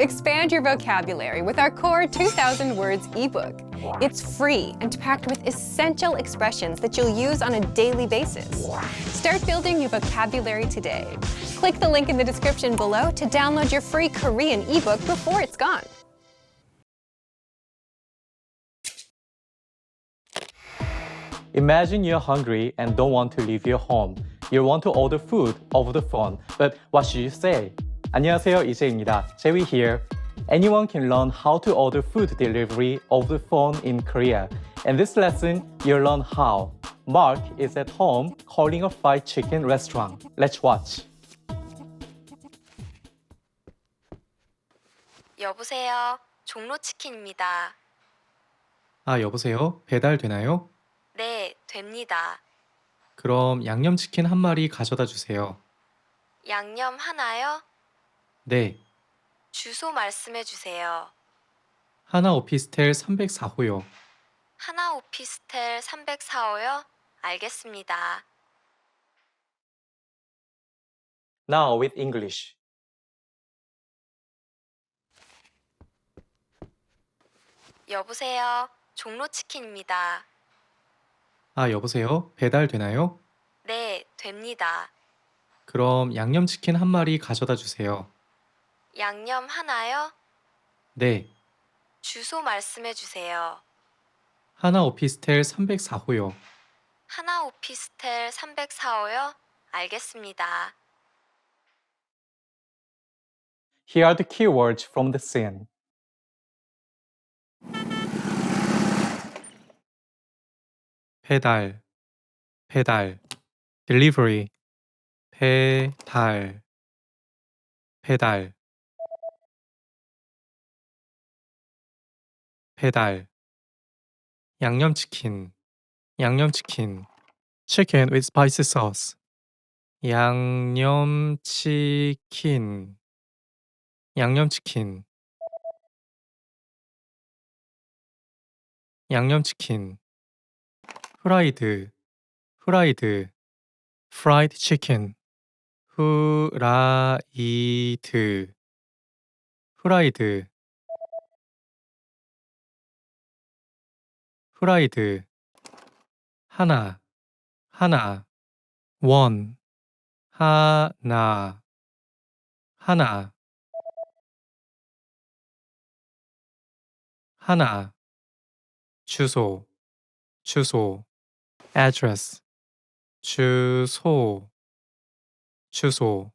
Expand your vocabulary with our core 2,000 words ebook. It's free and packed with essential expressions that you'll use on a daily basis. Start building your vocabulary today. Click the link in the description below to download your free Korean ebook before it's gone. Imagine you're hungry and don't want to leave your home. You want to order food over the phone, but what should you say? 안녕하세요, 이재입니다. Jerry here. Anyone can learn how to order food delivery over the phone in Korea. In this lesson, you'll learn how. Mark is at home calling a fried chicken restaurant. Let's watch. 여보세요. 종로치킨입니다. 여보세요? 배달 되나요? 네, 됩니다. 그럼 양념치킨 한 마리 가져다 주세요. 양념 하나요? 네, 주소 말씀해 주세요. 하나 오피스텔 304호요. 하나 오피스텔 304호요? 알겠습니다. Now with English. 여보세요. 종로치킨입니다. 여보세요? 배달 되나요? 네, 됩니다. 그럼 양념치킨 한 마리 가져다 주세요. 양념 하나요? 네, 주소 말씀해 주세요. 하나 오피스텔 304호요. 하나 오피스텔 304호요? 알겠습니다. Here are the keywords from the scene. 배달, 배달, delivery, 배달, 배달, 배달, 양념치킨, 양념치킨, chicken with spicy sauce, 양념치킨, 양념치킨, 양념치킨, 프라이드, 프라이드, fried chicken, 후라이드, 후라이드, 후라이드, 하나, 하나, 원, 하나, 하나, 하나, 주소, 주소, address, 주소, 주소,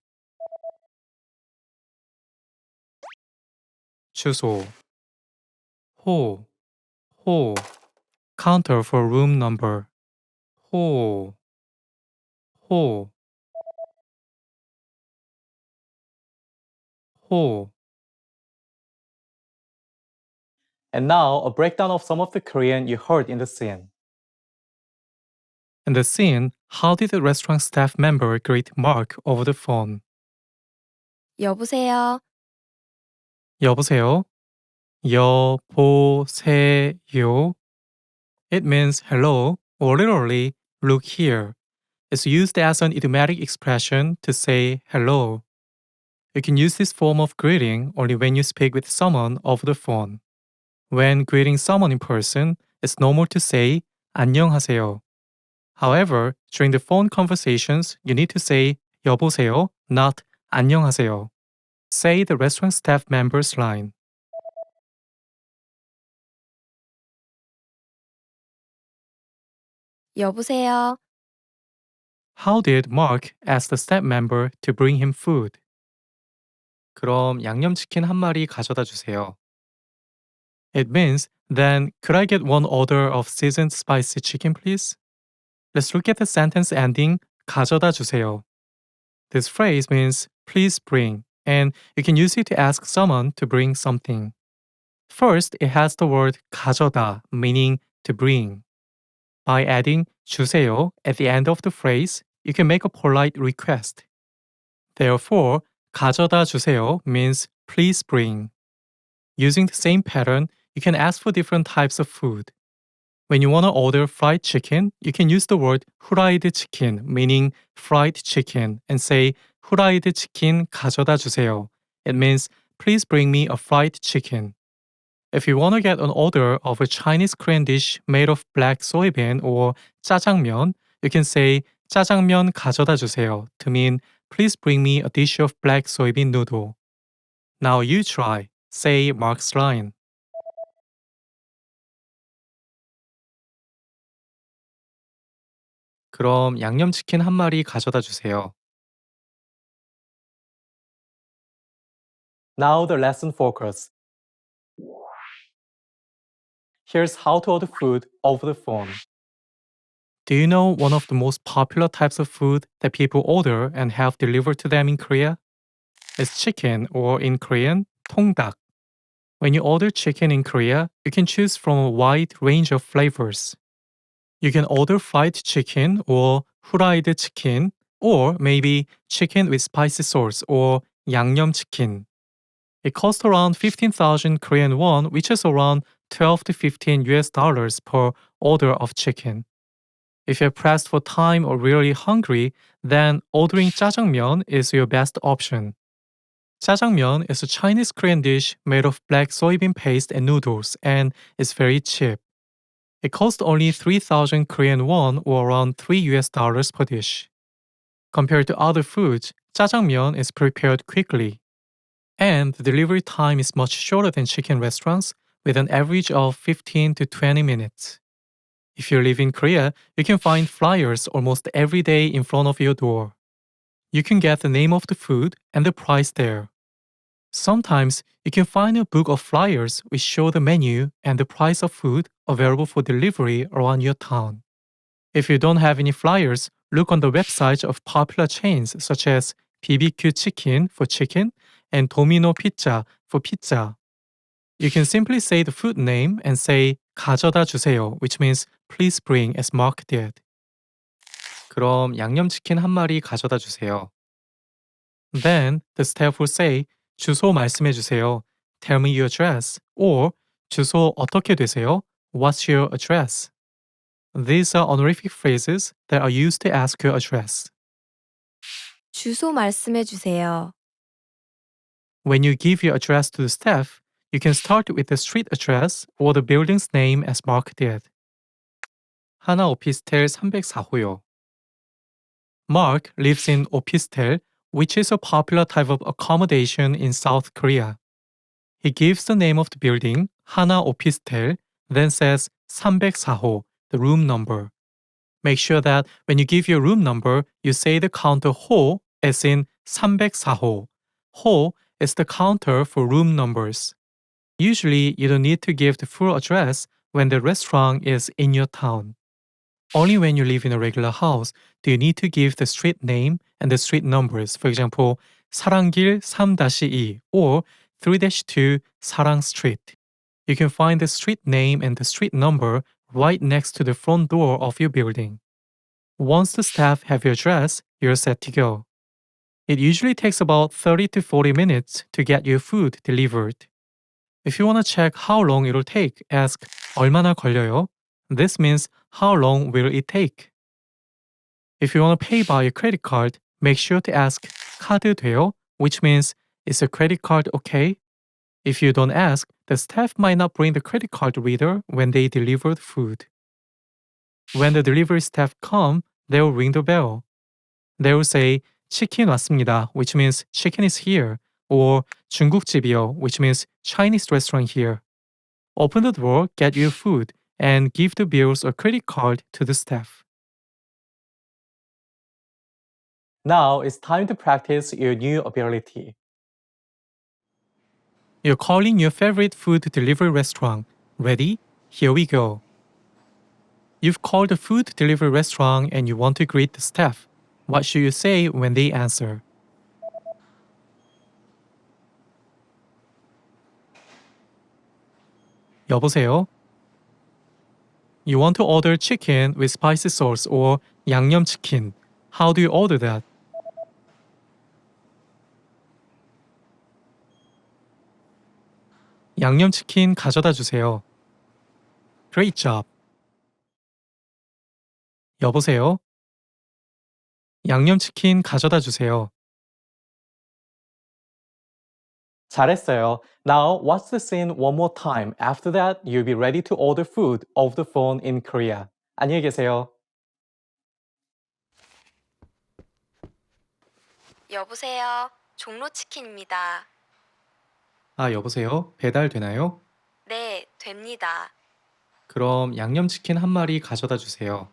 주소, 호, 호, counter for room number, 호, 호, 호. And now a breakdown of some of the Korean you heard in the scene. In the scene, how did the restaurant staff member greet Mark over the phone? 여보세요. 여보세요? 여보세요? It means hello, or literally, look here. It's used as an idiomatic expression to say hello. You can use this form of greeting only when you speak with someone over the phone. When greeting someone in person, it's normal to say 안녕하세요. However, during the phone conversations, you need to say 여보세요, not 안녕하세요. Say the restaurant staff member's line. 여보세요. How did Mark ask the staff member to bring him food? 그럼 양념치킨 한 마리 가져다 주세요. It means, then, could I get one order of seasoned spicy chicken, please? Let's look at the sentence ending, 가져다 주세요. This phrase means, please bring, and you can use it to ask someone to bring something. First, it has the word 가져다, meaning to bring. By adding 주세요 at the end of the phrase, you can make a polite request. Therefore, 가져다 주세요 means please bring. Using the same pattern, you can ask for different types of food. When you want to order fried chicken, you can use the word 후라이드 chicken, meaning fried chicken, and say 후라이드 치킨 가져다 주세요. It means please bring me a fried chicken. If you want to get an order of a Chinese Korean dish made of black soybean or 짜장면, you can say 짜장면 가져다 주세요 to mean please bring me a dish of black soybean noodle. Now you try. Say Mark's line. 그럼 양념치킨 한 마리 가져다 주세요. Now the lesson focus. Here's how to order food over the phone. Do you know one of the most popular types of food that people order and have delivered to them in Korea? It's chicken, or in Korean, 통닭. When you order chicken in Korea, you can choose from a wide range of flavors. You can order fried chicken or 후라이드 chicken, or maybe chicken with spicy sauce or 양념 chicken. It costs around 15,000 Korean won, which is around 12 to 15 US dollars per order of chicken. If you're pressed for time or really hungry, then ordering 짜장면 is your best option. 짜장면 is a Chinese Korean dish made of black soybean paste and noodles and is very cheap. It costs only 3,000 Korean won or around 3 US dollars per dish. Compared to other foods, 짜장면 is prepared quickly. And the delivery time is much shorter than chicken restaurants with an average of 15 to 20 minutes. If you live in Korea, you can find flyers almost every day in front of your door. You can get the name of the food and the price there. Sometimes you can find a book of flyers which show the menu and the price of food available for delivery around your town. If you don't have any flyers, look on the websites of popular chains such as BBQ Chicken for chicken and Domino Pizza for pizza. You can simply say the food name and say 가져다 주세요, which means please bring as Mark did. 그럼 양념치킨 한 마리 가져다 주세요. Then the staff will say 주소 말씀해 주세요. Tell me your address. Or 주소 어떻게 되세요? What's your address? These are honorific phrases that are used to ask your address. 주소 말씀해 주세요. When you give your address to the staff, you can start with the street address or the building's name as Mark did. 하나 오피스텔 304호요. Mark lives in 오피스텔, which is a popular type of accommodation in South Korea. He gives the name of the building, 하나 오피스텔, then says 304호, the room number. Make sure that when you give your room number, you say the counter 호 as in 304호. 호 is the counter for room numbers. Usually, you don't need to give the full address when the restaurant is in your town. Only when you live in a regular house do you need to give the street name and the street numbers. For example, 사랑길 3-2 or 3-2 사랑 Street. You can find the street name and the street number right next to the front door of your building. Once the staff have your address, you're set to go. It usually takes about 30 to 40 minutes to get your food delivered. If you want to check how long it'll take, ask 얼마나 걸려요? This means how long will it take? If you want to pay by a credit card, make sure to ask 카드 돼요? Which means is a credit card okay? If you don't ask, the staff might not bring the credit card reader when they deliver the food. When the delivery staff come, they will ring the bell. They will say 치킨 왔습니다, which means chicken is here, or 중국집이요, which means Chinese restaurant here. Open the door, get your food, and give the bills or credit card to the staff. Now it's time to practice your new ability. You're calling your favorite food delivery restaurant. Ready? Here we go. You've called a food delivery restaurant and you want to greet the staff. What should you say when they answer? 여보세요? You want to order chicken with spicy sauce or 양념치킨. How do you order that? 양념치킨 가져다 주세요. Great job. 여보세요? 양념치킨 가져다 주세요. 잘했어요. Now watch the scene one more time. After that, you'll be ready to order food over the phone in Korea. 안녕히 계세요. 여보세요. 종로치킨입니다. 아, 여보세요? 배달 되나요? 네, 됩니다. 그럼 양념치킨 한 마리 가져다 주세요.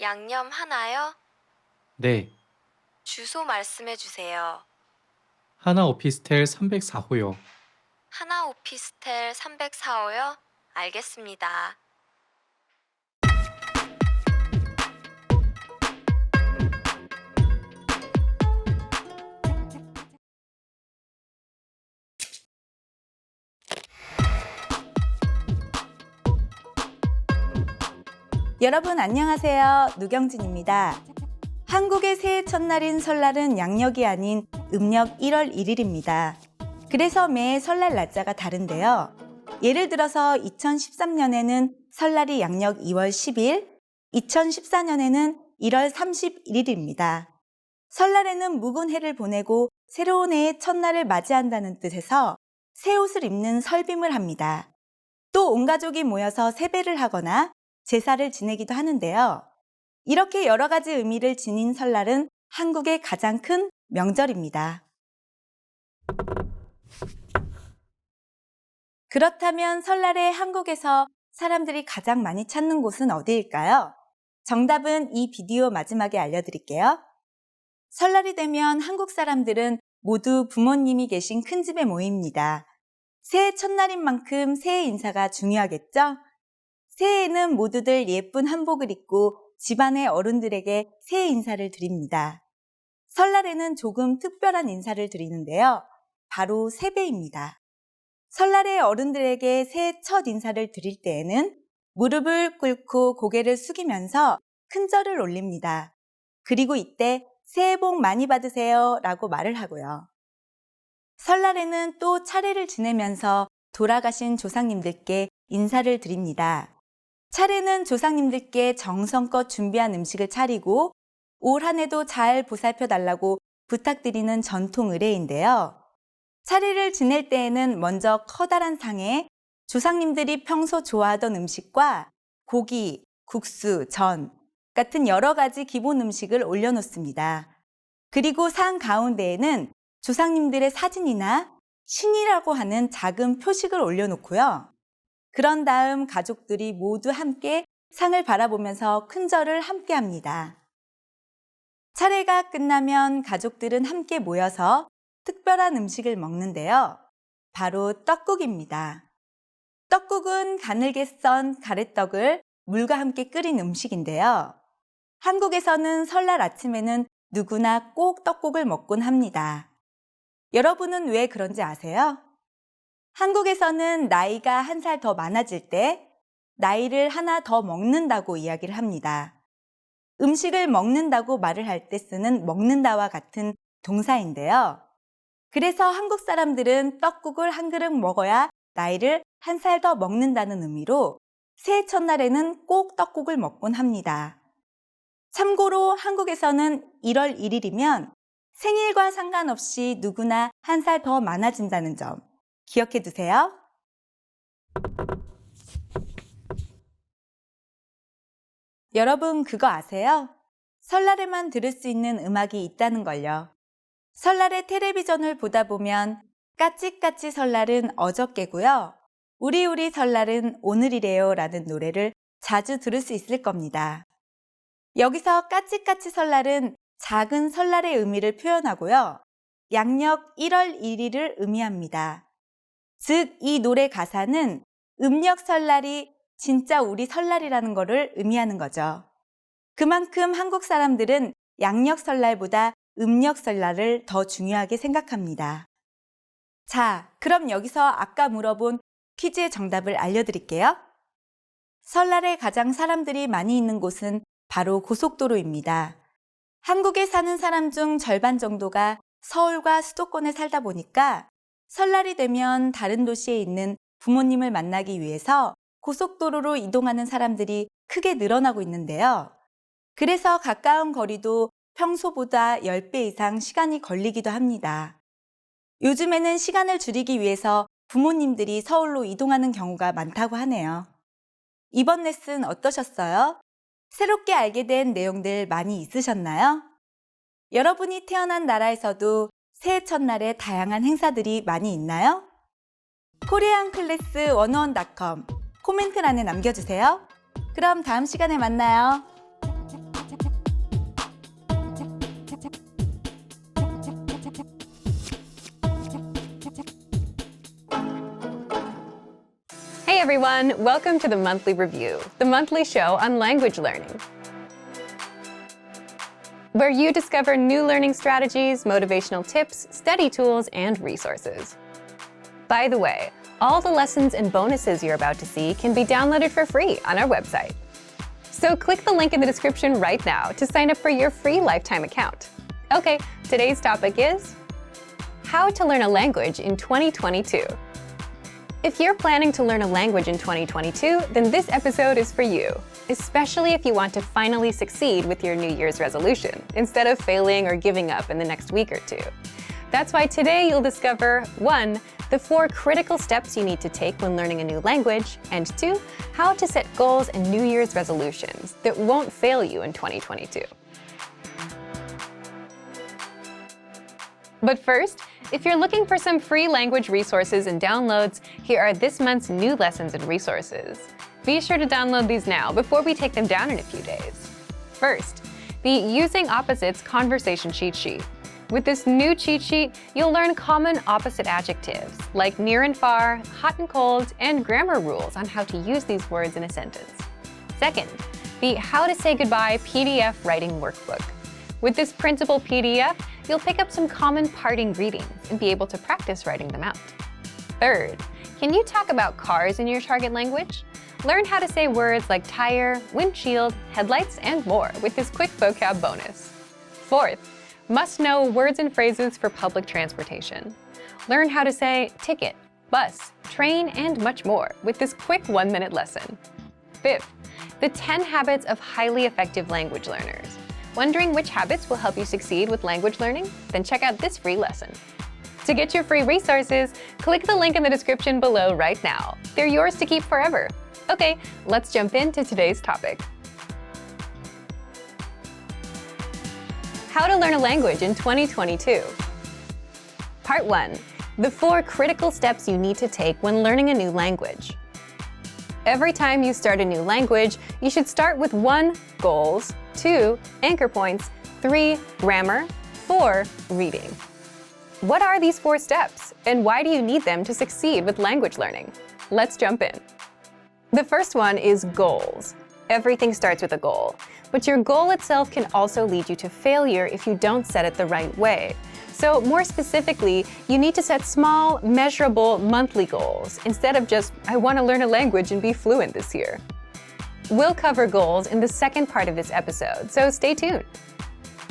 양념 하나요? 네, 주소 말씀해 주세요. 하나 오피스텔 304호요. 하나 오피스텔 304호요? 알겠습니다. 여러분 안녕하세요. 누경진입니다. 한국의 새해 첫날인 설날은 양력이 아닌 음력 1월 1일입니다. 그래서 매 설날 날짜가 다른데요. 예를 들어서 2013년에는 설날이 양력 2월 10일, 2014년에는 1월 31일입니다. 설날에는 묵은 해를 보내고 새로운 해의 첫날을 맞이한다는 뜻에서 새 옷을 입는 설빔을 합니다. 또 온 가족이 모여서 세배를 하거나 제사를 지내기도 하는데요. 이렇게 여러 가지 의미를 지닌 설날은 한국의 가장 큰 명절입니다. 그렇다면 설날에 한국에서 사람들이 가장 많이 찾는 곳은 어디일까요? 정답은 이 비디오 마지막에 알려드릴게요. 설날이 되면 한국 사람들은 모두 부모님이 계신 큰 집에 모입니다. 새해 첫날인 만큼 새해 인사가 중요하겠죠? 새해에는 모두들 예쁜 한복을 입고 집안의 어른들에게 새해 인사를 드립니다. 설날에는 조금 특별한 인사를 드리는데요. 바로 세배입니다. 설날에 어른들에게 새해 첫 인사를 드릴 때에는 무릎을 꿇고 고개를 숙이면서 큰 절을 올립니다. 그리고 이때 새해 복 많이 받으세요 라고 말을 하고요. 설날에는 또 차례를 지내면서 돌아가신 조상님들께 인사를 드립니다. 차례는 조상님들께 정성껏 준비한 음식을 차리고 올 한 해도 잘 보살펴 달라고 부탁드리는 전통 의례인데요. 차례를 지낼 때에는 먼저 커다란 상에 조상님들이 평소 좋아하던 음식과 고기, 국수, 전 같은 여러 가지 기본 음식을 올려놓습니다. 그리고 상 가운데에는 조상님들의 사진이나 신이라고 하는 작은 표식을 올려놓고요. 그런 다음 가족들이 모두 함께 상을 바라보면서 큰 절을 함께 합니다. 차례가 끝나면 가족들은 함께 모여서 특별한 음식을 먹는데요. 바로 떡국입니다. 떡국은 가늘게 썬 가래떡을 물과 함께 끓인 음식인데요. 한국에서는 설날 아침에는 누구나 꼭 떡국을 먹곤 합니다. 여러분은 왜 그런지 아세요? 한국에서는 나이가 한 살 더 많아질 때 나이를 하나 더 먹는다고 이야기를 합니다. 음식을 먹는다고 말을 할 때 쓰는 먹는다와 같은 동사인데요. 그래서 한국 사람들은 떡국을 한 그릇 먹어야 나이를 한 살 더 먹는다는 의미로 새해 첫날에는 꼭 떡국을 먹곤 합니다. 참고로 한국에서는 1월 1일이면 생일과 상관없이 누구나 한 살 더 많아진다는 점 기억해 두세요. 여러분 그거 아세요? 설날에만 들을 수 있는 음악이 있다는 걸요. 설날에 텔레비전을 보다 보면 까치까치 설날은 어저께고요. 우리 설날은 오늘이래요 라는 노래를 자주 들을 수 있을 겁니다. 여기서 까치까치 설날은 작은 설날의 의미를 표현하고요. 양력 1월 1일을 의미합니다. 즉, 이 노래 가사는 음력 설날이 진짜 우리 설날이라는 것을 의미하는 거죠. 그만큼 한국 사람들은 양력 설날보다 음력 설날을 더 중요하게 생각합니다. 자, 그럼 여기서 아까 물어본 퀴즈의 정답을 알려드릴게요. 설날에 가장 사람들이 많이 있는 곳은 바로 고속도로입니다. 한국에 사는 사람 중 절반 정도가 서울과 수도권에 살다 보니까 설날이 되면 다른 도시에 있는 부모님을 만나기 위해서 고속도로로 이동하는 사람들이 크게 늘어나고 있는데요. 그래서 가까운 거리도 평소보다 10배 이상 시간이 걸리기도 합니다. 요즘에는 시간을 줄이기 위해서 부모님들이 서울로 이동하는 경우가 많다고 하네요. 이번 레슨 어떠셨어요? 새롭게 알게 된 내용들 많이 있으셨나요? 여러분이 태어난 나라에서도 새해 첫날에 다양한 행사들이 많이 있나요? koreanclass101.com 코멘트란에 남겨주세요. 그럼 다음 시간에 만나요. Hey everyone, welcome to the Monthly Review, the monthly show on language learning, where you discover new learning strategies, motivational tips, study tools, and resources. By the way, all the lessons and bonuses you're about to see can be downloaded for free on our website. So click the link in the description right now to sign up for your free lifetime account. Okay, today's topic is how to learn a language in 2022. If you're planning to learn a language in 2022, then this episode is for you, especially if you want to finally succeed with your New Year's resolution, instead of failing or giving up in the next week or two. That's why today you'll discover 1. The 4 critical steps you need to take when learning a new language, and 2. How to set goals and New Year's resolutions that won't fail you in 2022. But first, if you're looking for some free language resources and downloads, here are this month's new lessons and resources. Be sure to download these now before we take them down in a few days. First, the Using Opposites Conversation Cheat Sheet. With this new cheat sheet, you'll learn common opposite adjectives like near and far, hot and cold, and grammar rules on how to use these words in a sentence. Second, the How to Say Goodbye PDF Writing Workbook. With this printable PDF, you'll pick up some common parting greetings and be able to practice writing them out. Third, can you talk about cars in your target language? Learn how to say words like tire, windshield, headlights, and more with this quick vocab bonus. Fourth, must know words and phrases for public transportation. Learn how to say ticket, bus, train, and much more with this quick 1-minute lesson. Fifth, the 10 habits of highly effective language learners. Wondering which habits will help you succeed with language learning? Then check out this free lesson. To get your free resources, click the link in the description below right now. They're yours to keep forever. Okay, let's jump into today's topic. How to learn a language in 2022. Part 1. The 4 critical steps you need to take when learning a new language. Every time you start a new language, you should start with 1. Goals, 2. Anchor points, 3. Grammar, 4. Reading. What are these 4 steps, and why do you need them to succeed with language learning? Let's jump in. The first one is goals. Everything starts with a goal, but your goal itself can also lead you to failure if you don't set it the right way. So more specifically, you need to set small, measurable monthly goals instead of just, I want to learn a language and be fluent this year. We'll cover goals in the second part of this episode, so stay tuned.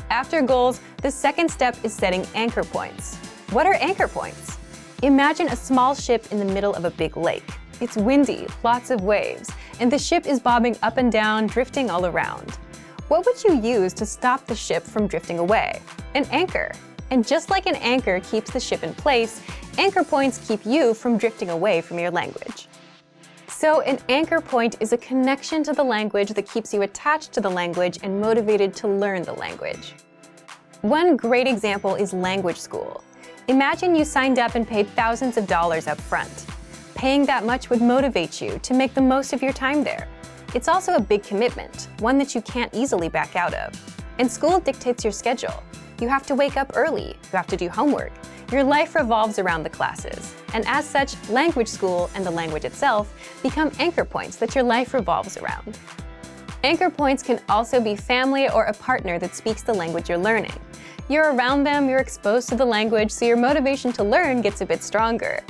After goals, the second step is setting anchor points. What are anchor points? Imagine a small ship in the middle of a big lake. It's windy, lots of waves, and the ship is bobbing up and down, drifting all around. What would you use to stop the ship from drifting away? An anchor. And just like an anchor keeps the ship in place, anchor points keep you from drifting away from your language. So an anchor point is a connection to the language that keeps you attached to the language and motivated to learn the language. One great example is language school. Imagine you signed up and paid thousands of dollars up front. Paying that much would motivate you to make the most of your time there. It's also a big commitment, one that you can't easily back out of. And school dictates your schedule. You have to wake up early, you have to do homework. Your life revolves around the classes. And as such, language school and the language itself become anchor points that your life revolves around. Anchor points can also be family or a partner that speaks the language you're learning. You're around them, you're exposed to the language, so your motivation to learn gets a bit stronger.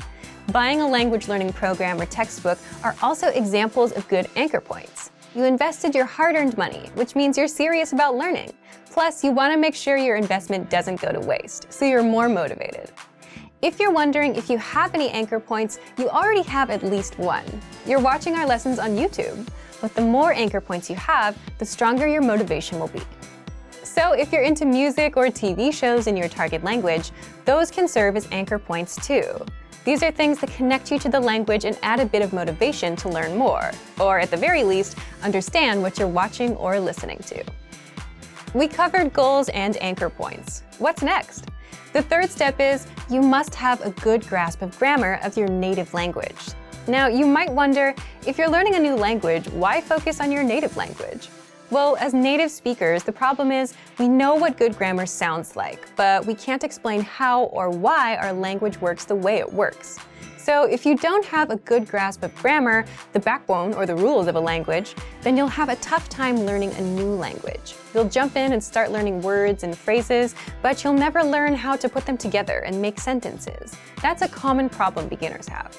Buying a language learning program or textbook are also examples of good anchor points. You invested your hard-earned money, which means you're serious about learning. Plus, you want to make sure your investment doesn't go to waste, so you're more motivated. If you're wondering if you have any anchor points, you already have at least one. You're watching our lessons on YouTube, but the more anchor points you have, the stronger your motivation will be. So So if you're into music or TV shows in your target language, those can serve as anchor points too. These are things that connect you to the language and add a bit of motivation to learn more, or at the very least, understand what you're watching or listening to. We covered goals and anchor points. What's next? The third step is you must have a good grasp of grammar of your native language. Now, you might wonder, if you're learning a new language, why focus on your native language? Well, as native speakers, the problem is we know what good grammar sounds like, but we can't explain how or why our language works the way it works. So if you don't have a good grasp of grammar, the backbone or the rules of a language, then you'll have a tough time learning a new language. You'll jump in and start learning words and phrases, but you'll never learn how to put them together and make sentences. That's a common problem beginners have.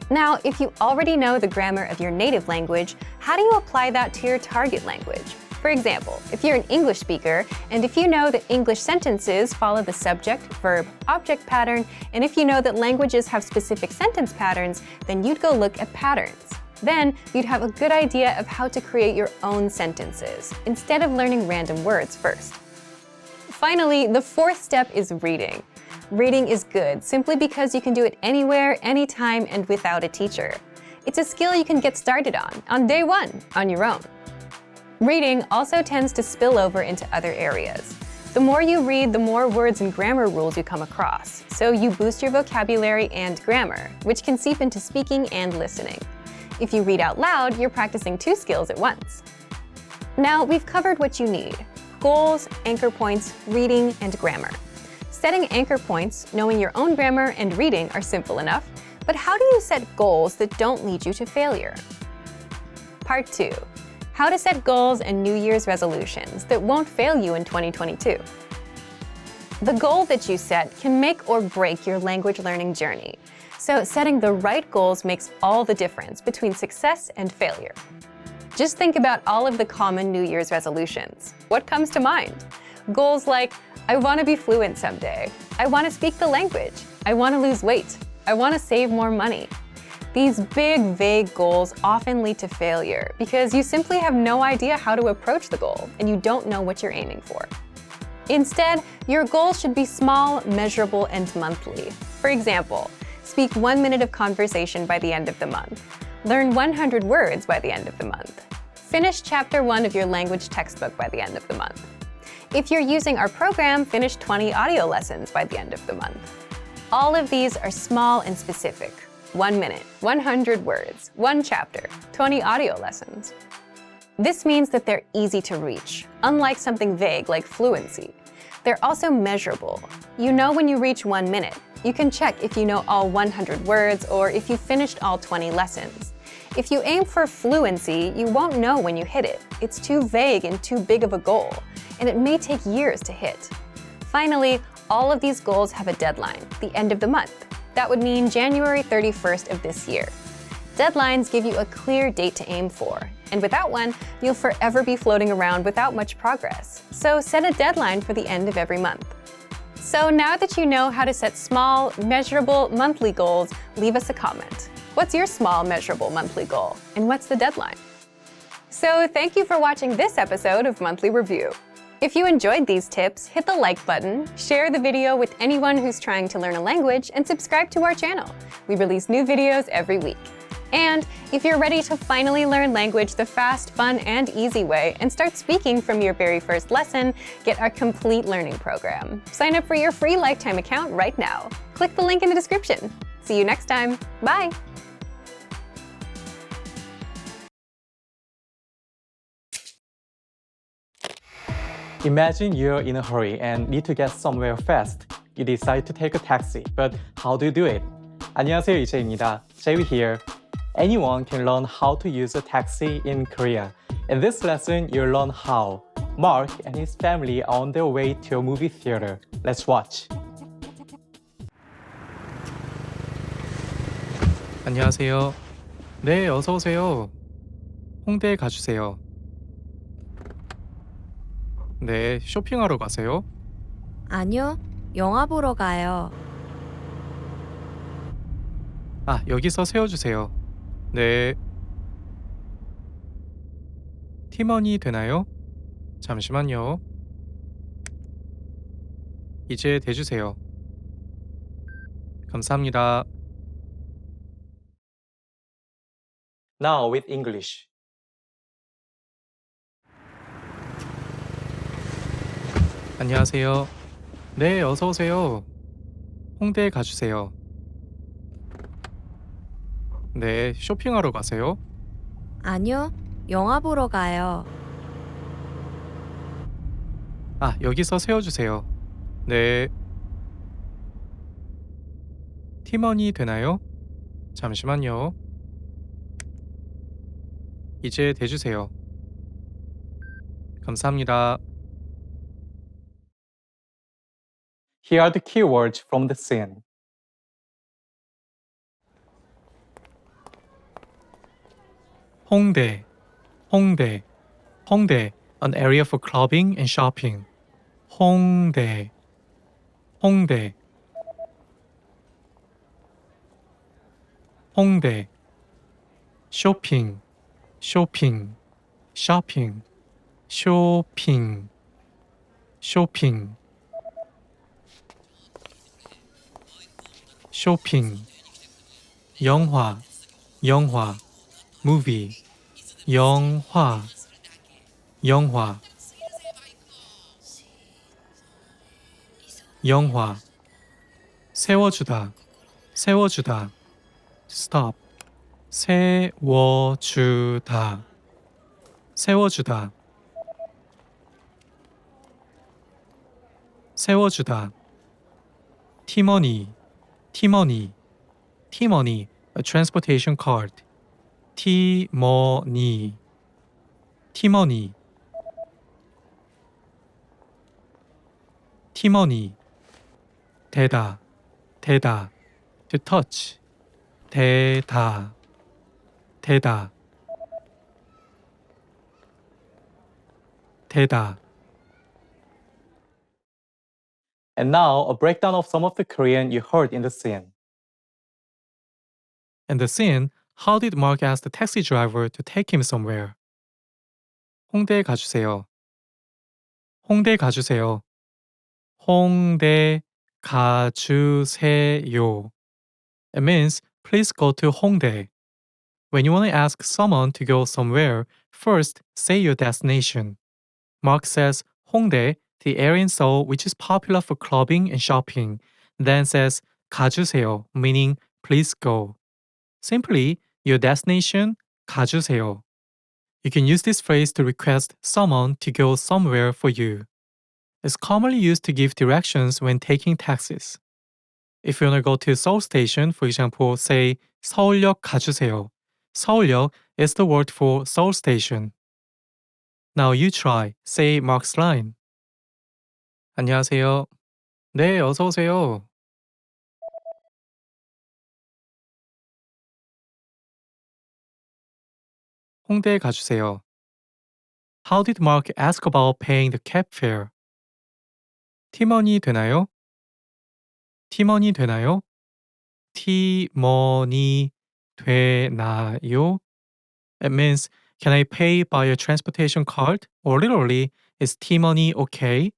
Now, if you already know the grammar of your native language, how do you apply that to your target language? For example, if you're an English speaker, and if you know that English sentences follow the subject, verb, object pattern, and if you know that languages have specific sentence patterns, then you'd go look at patterns. Then you'd have a good idea of how to create your own sentences, instead of learning random words first. Finally, the fourth step is reading. Reading is good simply because you can do it anywhere, anytime, and without a teacher. It's a skill you can get started on day one, on your own. Reading also tends to spill over into other areas. The more you read, the more words and grammar rules you come across. So you boost your vocabulary and grammar, which can seep into speaking and listening. If you read out loud, you're practicing two skills at once. Now, we've covered what you need: goals, anchor points, reading, and grammar. Setting anchor points, knowing your own grammar, and reading are simple enough, but how do you set goals that don't lead you to failure? Part 2. How to set goals and New Year's resolutions that won't fail you in 2022. The goal that you set can make or break your language learning journey. So setting the right goals makes all the difference between success and failure. Just think about all of the common New Year's resolutions. What comes to mind? Goals like, I want to be fluent someday. I want to speak the language. I want to lose weight. I want to save more money. These big, vague goals often lead to failure because you simply have no idea how to approach the goal and you don't know what you're aiming for. Instead, your goals should be small, measurable, and monthly. For example, speak 1 minute of conversation by the end of the month. Learn 100 words by the end of the month. Finish chapter 1 of your language textbook by the end of the month. If you're using our program, finish 20 audio lessons by the end of the month. All of these are small and specific. 1 minute, 100 words, 1 chapter, 20 audio lessons. This means that they're easy to reach, unlike something vague like fluency. They're also measurable. You know when you reach 1 minute. You can check if you know all 100 words or if you finished all 20 lessons. If you aim for fluency, you won't know when you hit it. It's too vague and too big of a goal, and it may take years to hit. Finally, all of these goals have a deadline, the end of the month. That would mean January 31st of this year. Deadlines give you a clear date to aim for, and without one, you'll forever be floating around without much progress. So set a deadline for the end of every month. So now that you know how to set small, measurable monthly goals, leave us a comment. What's your small, measurable monthly goal, and what's the deadline? So thank you for watching this episode of Monthly Review. If you enjoyed these tips, hit the like button, share the video with anyone who's trying to learn a language, and subscribe to our channel. We release new videos every week. And if you're ready to finally learn language the fast, fun, and easy way and start speaking from your very first lesson, get our complete learning program. Sign up for your free lifetime account right now. Click the link in the description. See you next time. Bye! Imagine you're in a hurry and need to get somewhere fast. You decide to take a taxi, but how do you do it? 안녕하세요, 이재입니다. Jae here. Anyone can learn how to use a taxi in Korea. In this lesson, you'll learn how. Mark and his family are on their way to a movie theater. Let's watch. 안녕하세요. 네, 어서 오세요. 홍대에 가주세요. 네, 쇼핑하러 가세요? 아니요, 영화 보러 가요. 아, 여기서 세워주세요. 네. 팀원이 되나요? 잠시만요. 이제 대주세요. 감사합니다. Now with English. 안녕하세요. 네, 어서 오세요. 홍대에 가주세요. 네, 쇼핑하러 가세요? 아니요, 영화 보러 가요. 아, 여기서 세워주세요. 네. 팀원이 되나요? 잠시만요. 이제 대주세요. 감사합니다. Here are the keywords from the scene. 홍대, 홍대, 홍대, an area for clubbing and shopping. 홍대, 홍대, 홍대. 쇼핑, 쇼핑, shopping, 쇼핑, 쇼핑, 쇼핑. 영화, 영화, movie, 영화, 영화, 영화. 세워주다, 세워주다. stop. 세워주다, 세워주다, 세워주다. 팀원이, 팀원이, 팀원이, a transportation card. 팀원이, 팀원이, 팀원이. 대다, 대다, to touch. 대다, 대다, 대다. And now a breakdown of some of the Korean you heard in the scene. In the scene, how did Mark ask the taxi driver to take him somewhere? 홍대에 가주세요. 홍대 가주세요. 홍대 가주세요. It means please go to Hongdae. When you want to ask someone to go somewhere, first say your destination. Mark says Hongdae, the area in Seoul which is popular for clubbing and shopping, then says 가주세요, meaning please go. Simply, your destination, 가주세요. You can use this phrase to request someone to go somewhere for you. It's commonly used to give directions when taking taxis. If you want to go to Seoul Station, for example, say 서울역 가주세요. 서울역 is the word for Seoul Station. Now you try. Say Mark's line. 안녕하세요. 네, 어서 오세요. 홍대에 가주세요. How did Mark ask about paying the cab fare? 팀원이 되나요? 팀원이 되나요? 팀원이 되나요? It means, can I pay by a transportation card? Or literally, is T-money okay?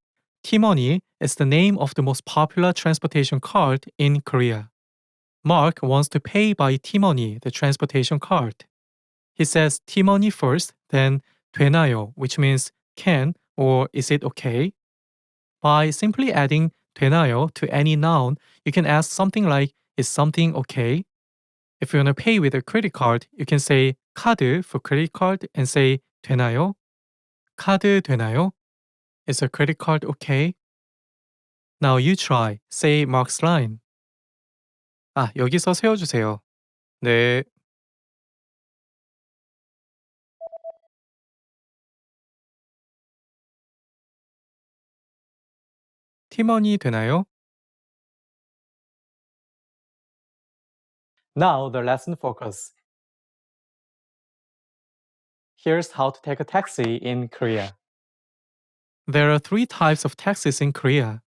T-money is the name of the most popular transportation card in Korea. Mark wants to pay by T-money, the transportation card. He says T-money first, then 되나요, which means can or is it okay? By simply adding 되나요 to any noun, you can ask something like, is something okay? If you want to pay with a credit card, you can say 카드 for credit card and say 되나요? 카드 되나요? Is a credit card okay? Now you try. Say Mark's line. 아, 여기서 세워주세요. 네. 팀원이 되나요? Now the lesson focus. Here's how to take a taxi in Korea. There are 3 types of taxis in Korea.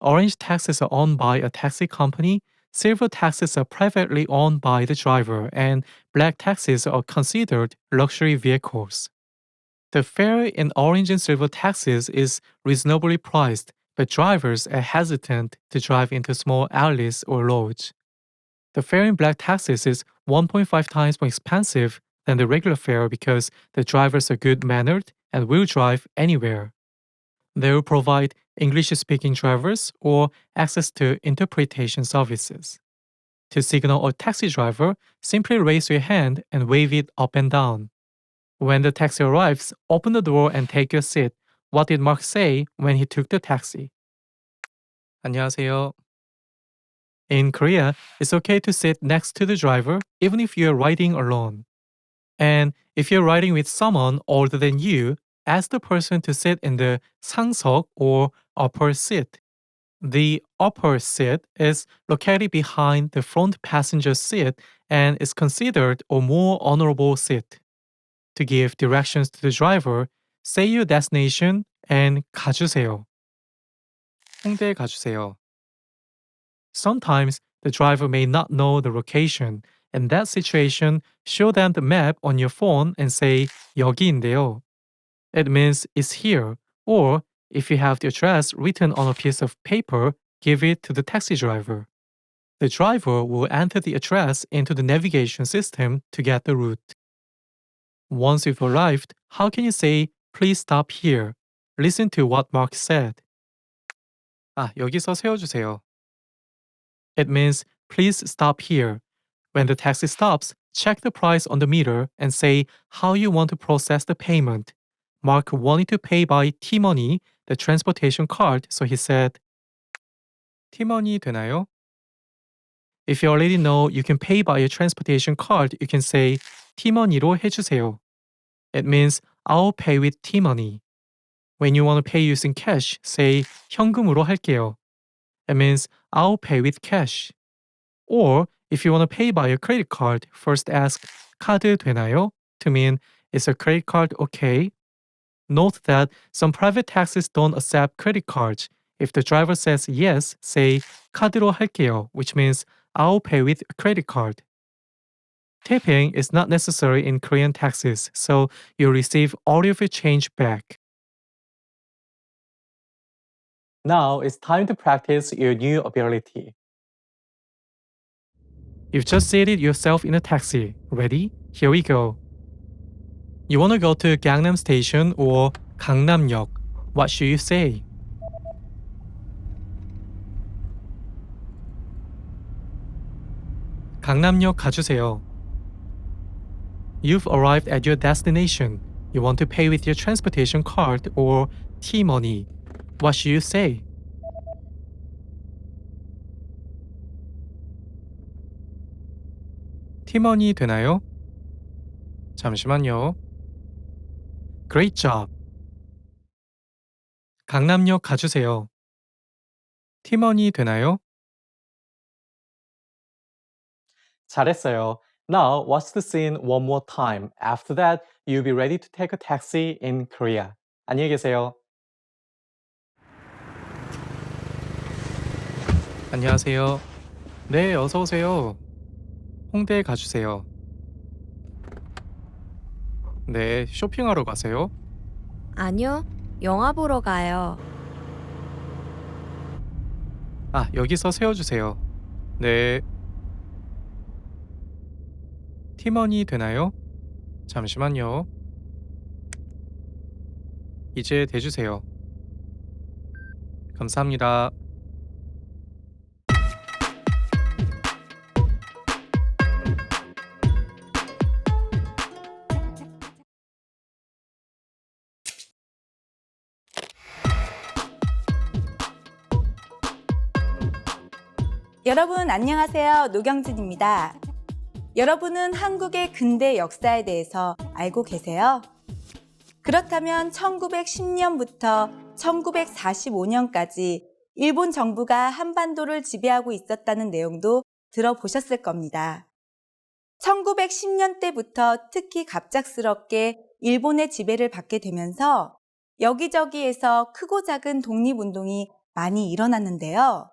Orange taxis are owned by a taxi company, silver taxis are privately owned by the driver, and black taxis are considered luxury vehicles. The fare in orange and silver taxis is reasonably priced, but drivers are hesitant to drive into small alleys or roads. The fare in black taxis is 1.5 times more expensive than the regular fare because the drivers are good-mannered and will drive anywhere. They will provide English-speaking drivers or access to interpretation services. To signal a taxi driver, simply raise your hand and wave it up and down. When the taxi arrives, open the door and take your seat. What did Mark say when he took the taxi? 안녕하세요. In Korea, it's okay to sit next to the driver even if you're riding alone. And if you're riding with someone older than you, ask the person to sit in the 상석 or upper seat. The upper seat is located behind the front passenger seat and is considered a more honorable seat. To give directions to the driver, say your destination and 가주세요. 홍대 가주세요. Sometimes the driver may not know the location. In that situation, show them the map on your phone and say 여기인데요. It means it's here. Or if you have the address written on a piece of paper, give it to the taxi driver. The driver will enter the address into the navigation system to get the route. Once you've arrived, how can you say, please stop here? Listen to what Mark said. 여기서 세워주세요. It means, please stop here. When the taxi stops, check the price on the meter and say how you want to process the payment. Mark wanted to pay by T-money, the transportation card, so he said, T-money 되나요? If you already know you can pay by a transportation card, you can say T-money로 해주세요. It means I'll pay with T-money. When you want to pay using cash, say 현금으로 할게요. It means I'll pay with cash. Or if you want to pay by a credit card, first ask 카드 되나요? To mean is a credit card okay? Note that some private taxis don't accept credit cards. If the driver says yes, say 카드로 할게요, which means I'll pay with a credit card. Tipping is not necessary in Korean taxis, so you'll receive all of your change back. Now it's time to practice your new ability. You've just seated yourself in a taxi. Ready? Here we go. You want to go to Gangnam Station or 강남역. What should you say? 강남역 가주세요. You've arrived at your destination. You want to pay with your transportation card or T-money. What should you say? T-money 되나요? 잠시만요. Great job. 강남역 가주세요. T-money 되나요? 잘했어요. Now watch the scene one more time. After that, you'll be ready to take a taxi in Korea. 안녕히 계세요. 안녕하세요. 네, 어서 오세요. 홍대 가주세요. 네, 쇼핑하러 가세요? 아니요, 영화 보러 가요. 여기서 세워주세요. 네. T-money 되나요? 잠시만요. 이제 대주세요. 감사합니다. 여러분 안녕하세요. 노경진입니다. 여러분은 한국의 근대 역사에 대해서 알고 계세요? 그렇다면 1910년부터 1945년까지 일본 정부가 한반도를 지배하고 있었다는 내용도 들어보셨을 겁니다. 1910년대부터 특히 갑작스럽게 일본의 지배를 받게 되면서 여기저기에서 크고 작은 독립운동이 많이 일어났는데요.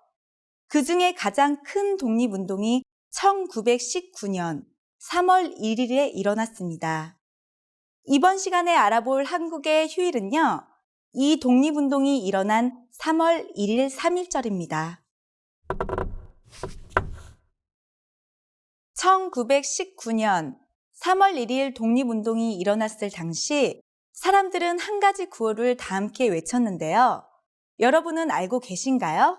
그 중에 가장 큰 독립운동이 1919년 3월 1일에 일어났습니다. 이번 시간에 알아볼 한국의 휴일은요, 이 독립운동이 일어난 3월 1일 3.1절입니다. 1919년 3월 1일 독립운동이 일어났을 당시 사람들은 한 가지 구호를 다 함께 외쳤는데요. 여러분은 알고 계신가요?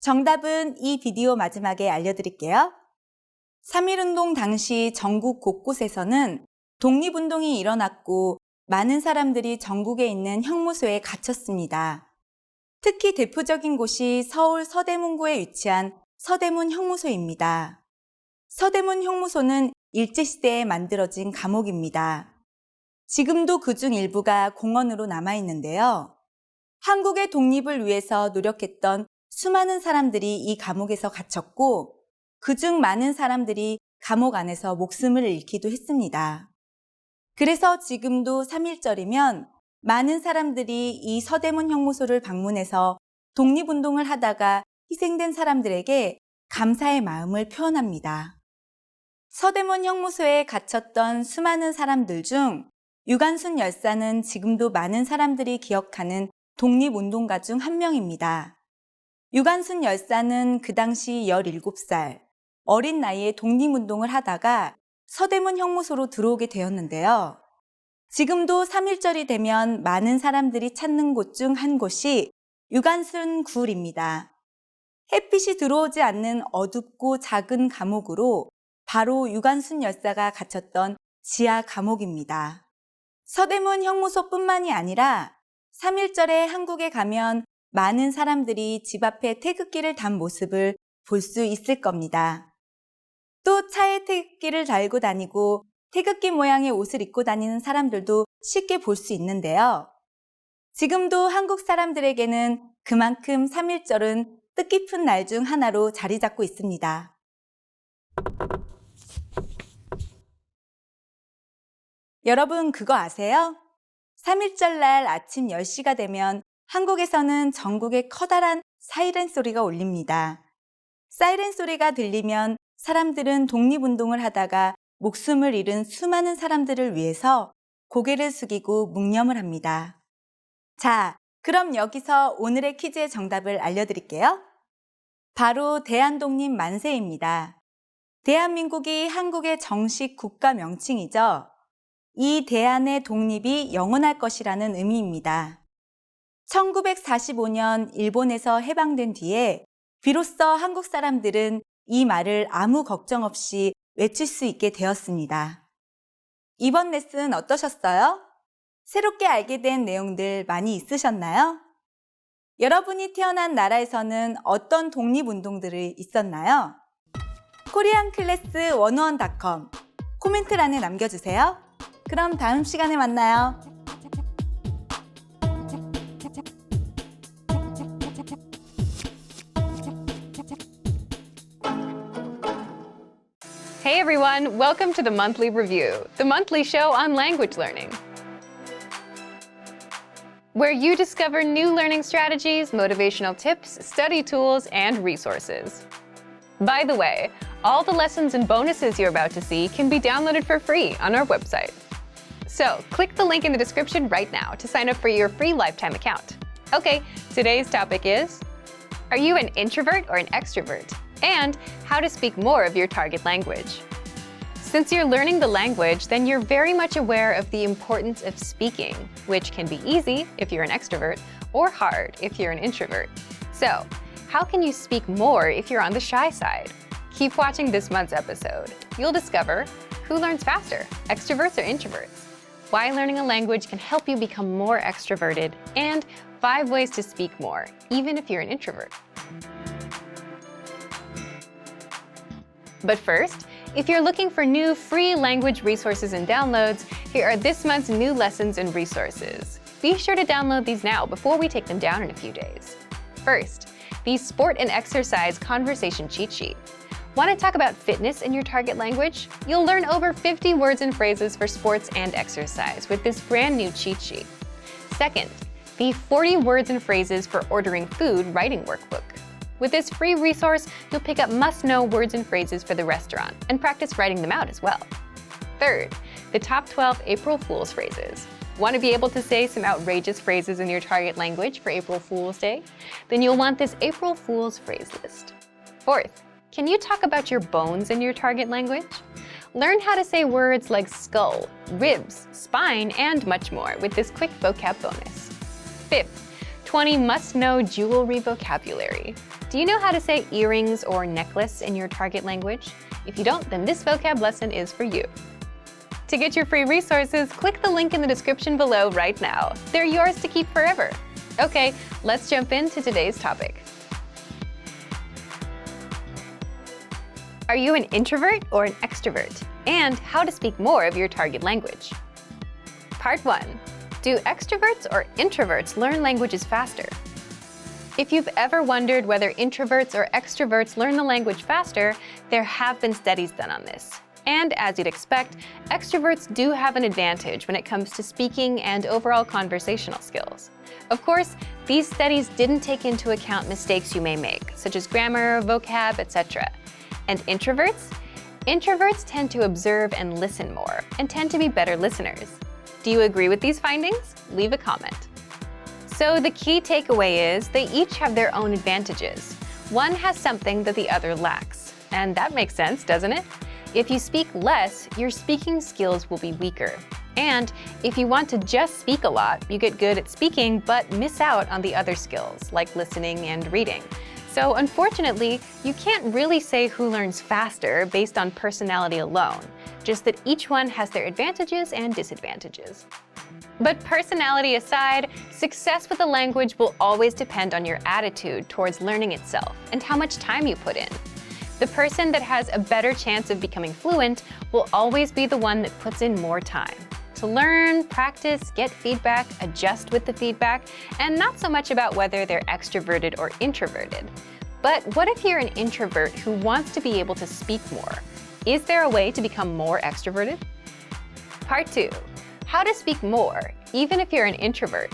정답은 이 비디오 마지막에 알려드릴게요. 3.1운동 당시 전국 곳곳에서는 독립운동이 일어났고 많은 사람들이 전국에 있는 형무소에 갇혔습니다. 특히 대표적인 곳이 서울 서대문구에 위치한 서대문 형무소입니다. 서대문 형무소는 일제시대에 만들어진 감옥입니다. 지금도 그중 일부가 공원으로 남아있는데요. 한국의 독립을 위해서 노력했던 수많은 사람들이 이 감옥에서 갇혔고 그중 많은 사람들이 감옥 안에서 목숨을 잃기도 했습니다. 그래서 지금도 3.1절이면 많은 사람들이 이 서대문 형무소를 방문해서 독립운동을 하다가 희생된 사람들에게 감사의 마음을 표현합니다. 서대문 형무소에 갇혔던 수많은 사람들 중 유관순 열사는 지금도 많은 사람들이 기억하는 독립운동가 중 한 명입니다. 유관순 열사는 그 당시 17살, 어린 나이에 독립운동을 하다가 서대문 형무소로 들어오게 되었는데요. 지금도 3.1절이 되면 많은 사람들이 찾는 곳 중 한 곳이 유관순 굴입니다. 햇빛이 들어오지 않는 어둡고 작은 감옥으로 바로 유관순 열사가 갇혔던 지하 감옥입니다. 서대문 형무소뿐만이 아니라 3.1절에 한국에 가면 많은 사람들이 집 앞에 태극기를 단 모습을 볼 수 있을 겁니다. 또 차에 태극기를 달고 다니고 태극기 모양의 옷을 입고 다니는 사람들도 쉽게 볼 수 있는데요. 지금도 한국 사람들에게는 그만큼 3.1절은 뜻깊은 날 중 하나로 자리 잡고 있습니다. 여러분 그거 아세요? 3.1절 날 아침 10시가 되면 한국에서는 전국에 커다란 사이렌 소리가 울립니다. 사이렌 소리가 들리면 사람들은 독립운동을 하다가 목숨을 잃은 수많은 사람들을 위해서 고개를 숙이고 묵념을 합니다. 자, 그럼 여기서 오늘의 퀴즈의 정답을 알려드릴게요. 바로 대한독립 만세입니다. 대한민국이 한국의 정식 국가 명칭이죠. 이 대한의 독립이 영원할 것이라는 의미입니다. 1945년 일본에서 해방된 뒤에 비로소 한국 사람들은 이 말을 아무 걱정 없이 외칠 수 있게 되었습니다. 이번 레슨 어떠셨어요? 새롭게 알게 된 내용들 많이 있으셨나요? 여러분이 태어난 나라에서는 어떤 독립운동들이 있었나요? koreanclass101.com 코멘트란에 남겨주세요. 그럼 다음 시간에 만나요. Hey everyone, welcome to the Monthly Review, the monthly show on language learning, where you discover new learning strategies, motivational tips, study tools, and resources. By the way, all the lessons and bonuses you're about to see can be downloaded for free on our website. So click the link in the description right now to sign up for your free lifetime account. Okay, today's topic is, are you an introvert or an extrovert? And how to speak more of your target language. Since you're learning the language, then you're very much aware of the importance of speaking, which can be easy if you're an extrovert or hard if you're an introvert. So, how can you speak more if you're on the shy side? Keep watching this month's episode. You'll discover who learns faster, extroverts or introverts, why learning a language can help you become more extroverted, and 5 ways to speak more, even if you're an introvert. But first, if you're looking for new free language resources and downloads, here are this month's new lessons and resources. Be sure to download these now before we take them down in a few days. First, the Sport and Exercise Conversation Cheat Sheet. Want to talk about fitness in your target language? You'll learn over 50 words and phrases for sports and exercise with this brand new cheat sheet. Second, the 40 words and phrases for ordering food writing workbook. With this free resource, you'll pick up must-know words and phrases for the restaurant and practice writing them out as well. Third, the top 12 April Fool's phrases. Want to be able to say some outrageous phrases in your target language for April Fool's Day? Then you'll want this April Fool's phrase list. Fourth, can you talk about your bones in your target language? Learn how to say words like skull, ribs, spine, and much more with this quick vocab bonus. Fifth, 20 must-know jewelry vocabulary. Do you know how to say earrings or necklace in your target language? If you don't, then this vocab lesson is for you. To get your free resources, click the link in the description below right now. They're yours to keep forever. Okay, let's jump into today's topic. Are you an introvert or an extrovert? And how to speak more of your target language. Part 1. Do extroverts or introverts learn languages faster? If you've ever wondered whether introverts or extroverts learn the language faster, there have been studies done on this. And as you'd expect, extroverts do have an advantage when it comes to speaking and overall conversational skills. Of course, these studies didn't take into account mistakes you may make, such as grammar, vocab, etc. And introverts? Introverts tend to observe and listen more, and tend to be better listeners. Do you agree with these findings? Leave a comment. So the key takeaway is they each have their own advantages. One has something that the other lacks. And that makes sense, doesn't it? If you speak less, your speaking skills will be weaker. And if you want to just speak a lot, you get good at speaking but miss out on the other skills, like listening and reading. So unfortunately, you can't really say who learns faster based on personality alone, just that each one has their advantages and disadvantages. But personality aside, success with a language will always depend on your attitude towards learning itself and how much time you put in. The person that has a better chance of becoming fluent will always be the one that puts in more time to learn, practice, get feedback, adjust with the feedback, and not so much about whether they're extroverted or introverted. But what if you're an introvert who wants to be able to speak more? Is there a way to become more extroverted? Part 2. How to speak more, even if you're an introvert.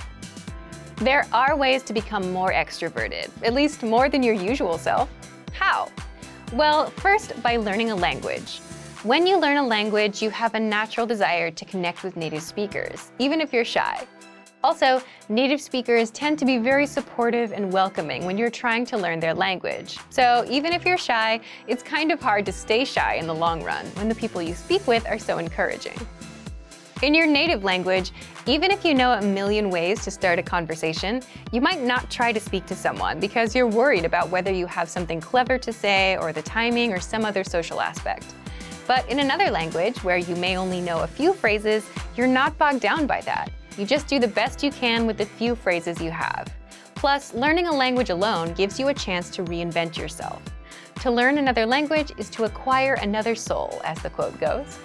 There are ways to become more extroverted, at least more than your usual self. How? Well, first, by learning a language. When you learn a language, you have a natural desire to connect with native speakers, even if you're shy. Also, native speakers tend to be very supportive and welcoming when you're trying to learn their language. So even if you're shy, it's kind of hard to stay shy in the long run when the people you speak with are so encouraging. In your native language, even if you know a million ways to start a conversation, you might not try to speak to someone because you're worried about whether you have something clever to say or the timing or some other social aspect. But in another language, where you may only know a few phrases, you're not bogged down by that. You just do the best you can with the few phrases you have. Plus, learning a language alone gives you a chance to reinvent yourself. To learn another language is to acquire another soul, as the quote goes.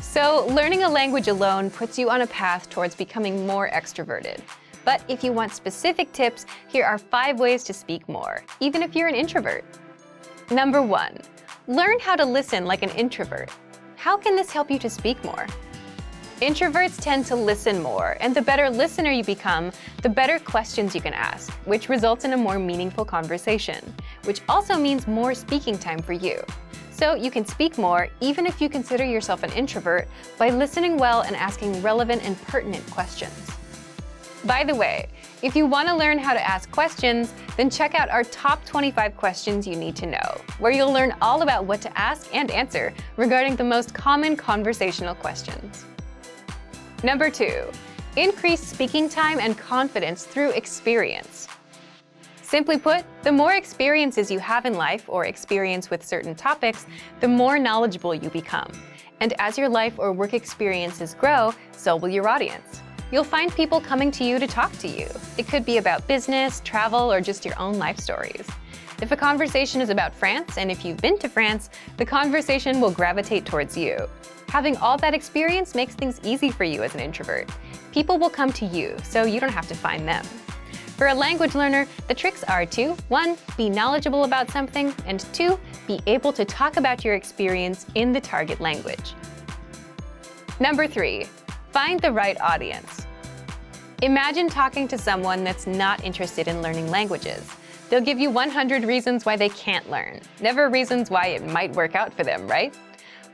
So, learning a language alone puts you on a path towards becoming more extroverted. But if you want specific tips, here are 5 ways to speak more, even if you're an introvert. Number 1. Learn how to listen like an introvert. How can this help you to speak more? Introverts tend to listen more, and the better listener you become, the better questions you can ask, which results in a more meaningful conversation, which also means more speaking time for you. So you can speak more, even if you consider yourself an introvert, by listening well and asking relevant and pertinent questions. By the way, if you want to learn how to ask questions, then check out our top 25 questions you need to know, where you'll learn all about what to ask and answer regarding the most common conversational questions. Number 2, increase speaking time and confidence through experience. Simply put, the more experiences you have in life or experience with certain topics, the more knowledgeable you become. And as your life or work experiences grow, so will your audience. You'll find people coming to you to talk to you. It could be about business, travel, or just your own life stories. If a conversation is about France, and if you've been to France, the conversation will gravitate towards you. Having all that experience makes things easy for you as an introvert. People will come to you, so you don't have to find them. For a language learner, the tricks are to 1. Be knowledgeable about something, and 2. Be able to talk about your experience in the target language. Number 3. Find the right audience. Imagine talking to someone that's not interested in learning languages. They'll give you 100 reasons why they can't learn, never reasons why it might work out for them, right?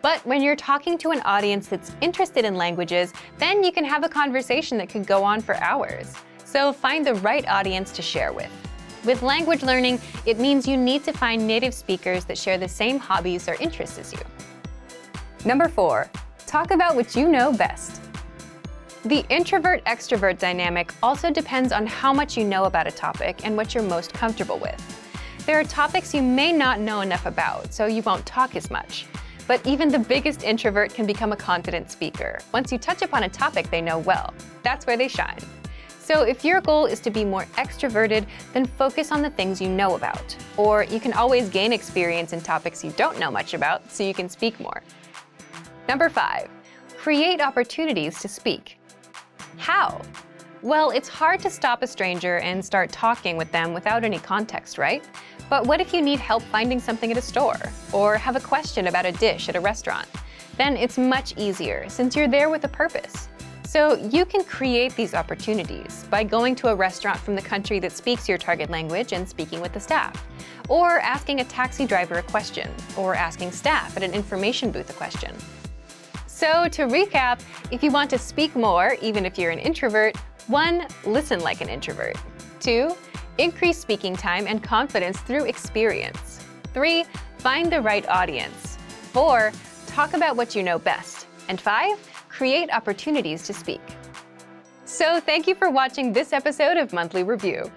But when you're talking to an audience that's interested in languages, then you can have a conversation that could go on for hours. So find the right audience to share with. With language learning, it means you need to find native speakers that share the same hobbies or interests as you. Number 4, talk about what you know best. The introvert-extrovert dynamic also depends on how much you know about a topic and what you're most comfortable with. There are topics you may not know enough about, so you won't talk as much. But even the biggest introvert can become a confident speaker once you touch upon a topic they know well. That's where they shine. So if your goal is to be more extroverted, then focus on the things you know about. Or you can always gain experience in topics you don't know much about so you can speak more. Number 5, create opportunities to speak. How? Well, it's hard to stop a stranger and start talking with them without any context, right? But what if you need help finding something at a store or have a question about a dish at a restaurant? Then it's much easier since you're there with a purpose. So you can create these opportunities by going to a restaurant from the country that speaks your target language and speaking with the staff, or asking a taxi driver a question, or asking staff at an information booth a question. So to recap, if you want to speak more, even if you're an introvert, 1, listen like an introvert. 2, increase speaking time and confidence through experience. 3, find the right audience. 4, talk about what you know best. And 5, create opportunities to speak. So thank you for watching this episode of Monthly Review.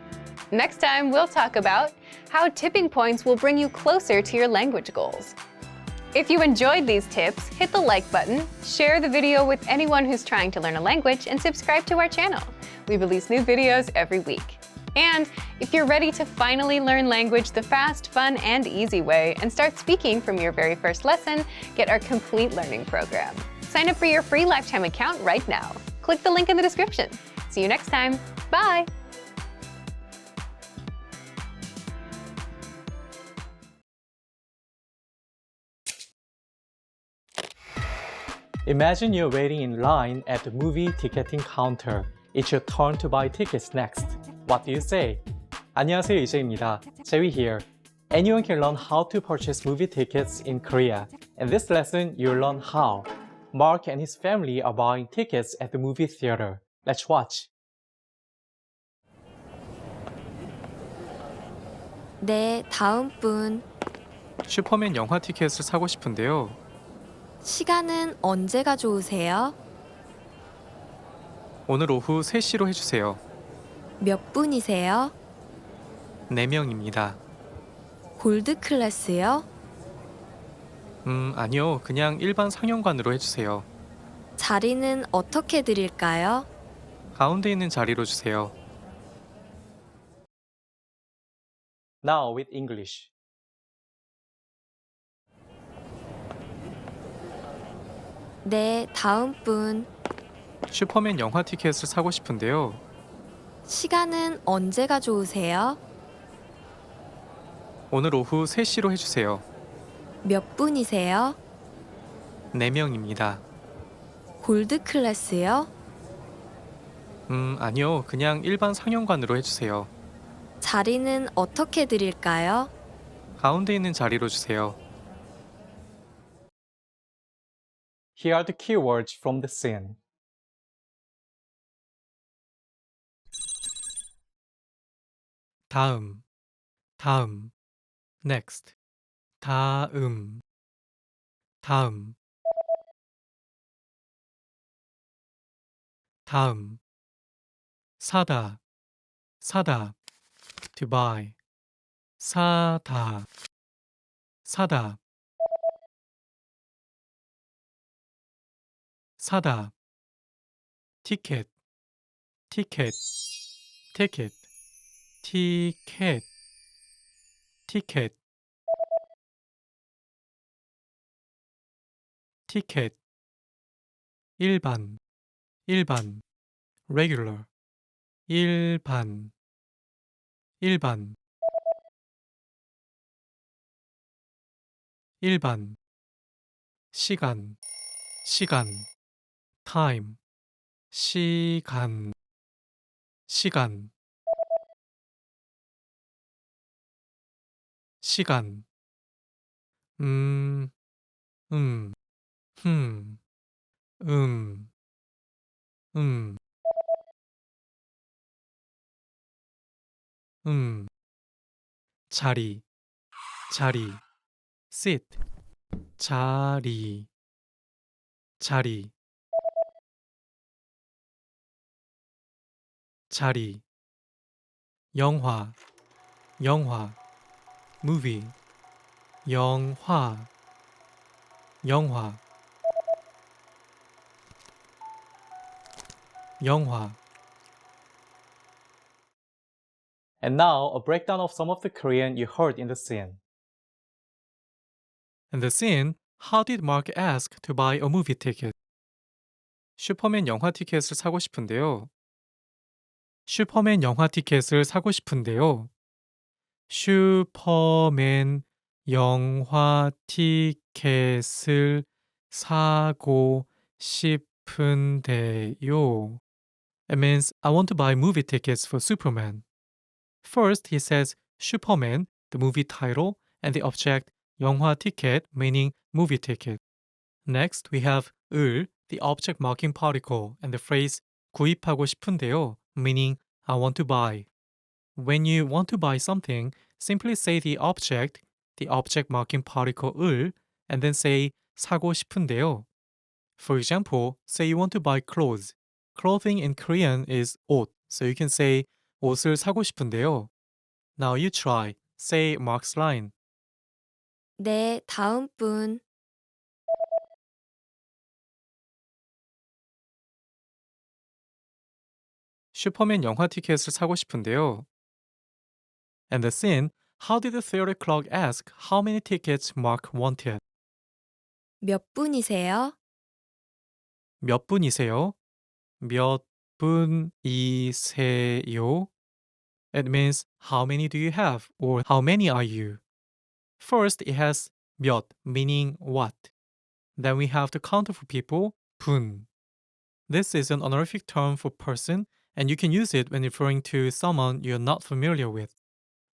Next time, we'll talk about how tipping points will bring you closer to your language goals. If you enjoyed these tips, hit the like button, share the video with anyone who's trying to learn a language, and subscribe to our channel. We release new videos every week. And if you're ready to finally learn language the fast, fun, and easy way and start speaking from your very first lesson, get our complete learning program. Sign up for your free lifetime account right now. Click the link in the description. See you next time. Bye! Imagine you're waiting in line at the movie ticketing counter. It's your turn to buy tickets next. What do you say? 안녕하세요, 이재입니다. Jerry here. Anyone can learn how to purchase movie tickets in Korea. In this lesson, you'll learn how. Mark and his family are buying tickets at the movie theater. Let's watch. 네, 다음 분. 슈퍼맨 영화 티켓을 사고 싶은데요. 시간은 언제가 좋으세요? 오늘 오후 3시로 해주세요. 몇 분이세요? 4명입니다. 골드 클래스요? 아니요. 그냥 일반 상영관으로 해주세요. 자리는 어떻게 드릴까요? 가운데 있는 자리로 주세요. Now with English. 네, 다음 분. 슈퍼맨 영화 티켓을 사고 싶은데요. 시간은 언제가 좋으세요? 오늘 오후 3시로 해주세요. 몇 분이세요? 4명입니다. 골드 클래스요? 아니요. 그냥 일반 상영관으로 해주세요. 자리는 어떻게 드릴까요? 가운데 있는 자리로 주세요. Here are the keywords from the scene. 다음, 다음, next, 다음, 다음, 다음, 사다, 사다, to buy, 사다, 사다, 사다, 티켓, 티켓, 티켓, 티켓, 티켓, 티켓, 일반, 일반, regular, 일반, 일반, 일반, 시간, 시간, time, 시간, 시간, 시간, 음, 음, 음, 음. 자리, 자리, sit. 자리, 자리, 자리. 영화, 영화, movie. 영화, 영화, 영화. And now, a breakdown of some of the Korean you heard in the scene. In the scene, how did Mark ask to buy a movie ticket? 슈퍼맨 영화 티켓을 사고 싶은데요. 슈퍼맨 영화 티켓을 사고 싶은데요. 슈퍼맨 영화 티켓을 사고 싶은데요. It means I want to buy movie tickets for Superman. First, he says Superman, the movie title, and the object 영화 ticket, meaning movie ticket. Next, we have 을, the object marking particle, and the phrase 구입하고 싶은데요, meaning I want to buy. When you want to buy something, simply say the object marking particle 을, and then say 사고 싶은데요. For example, say you want to buy clothes. Clothing in Korean is 옷, so you can say 옷을 사고 싶은데요. Now you try. Say Mark's line. 네, 다음 분. 슈퍼맨 영화 티켓을 사고 싶은데요. And the scene, how did the theater clerk ask how many tickets Mark wanted? 몇 분이세요? 몇 분이세요? 몇 분이세요? It means how many do you have or how many are you? First, it has 몇, meaning what. Then we have the counter for people, 분. This is an honorific term for person, and you can use it when referring to someone you're not familiar with.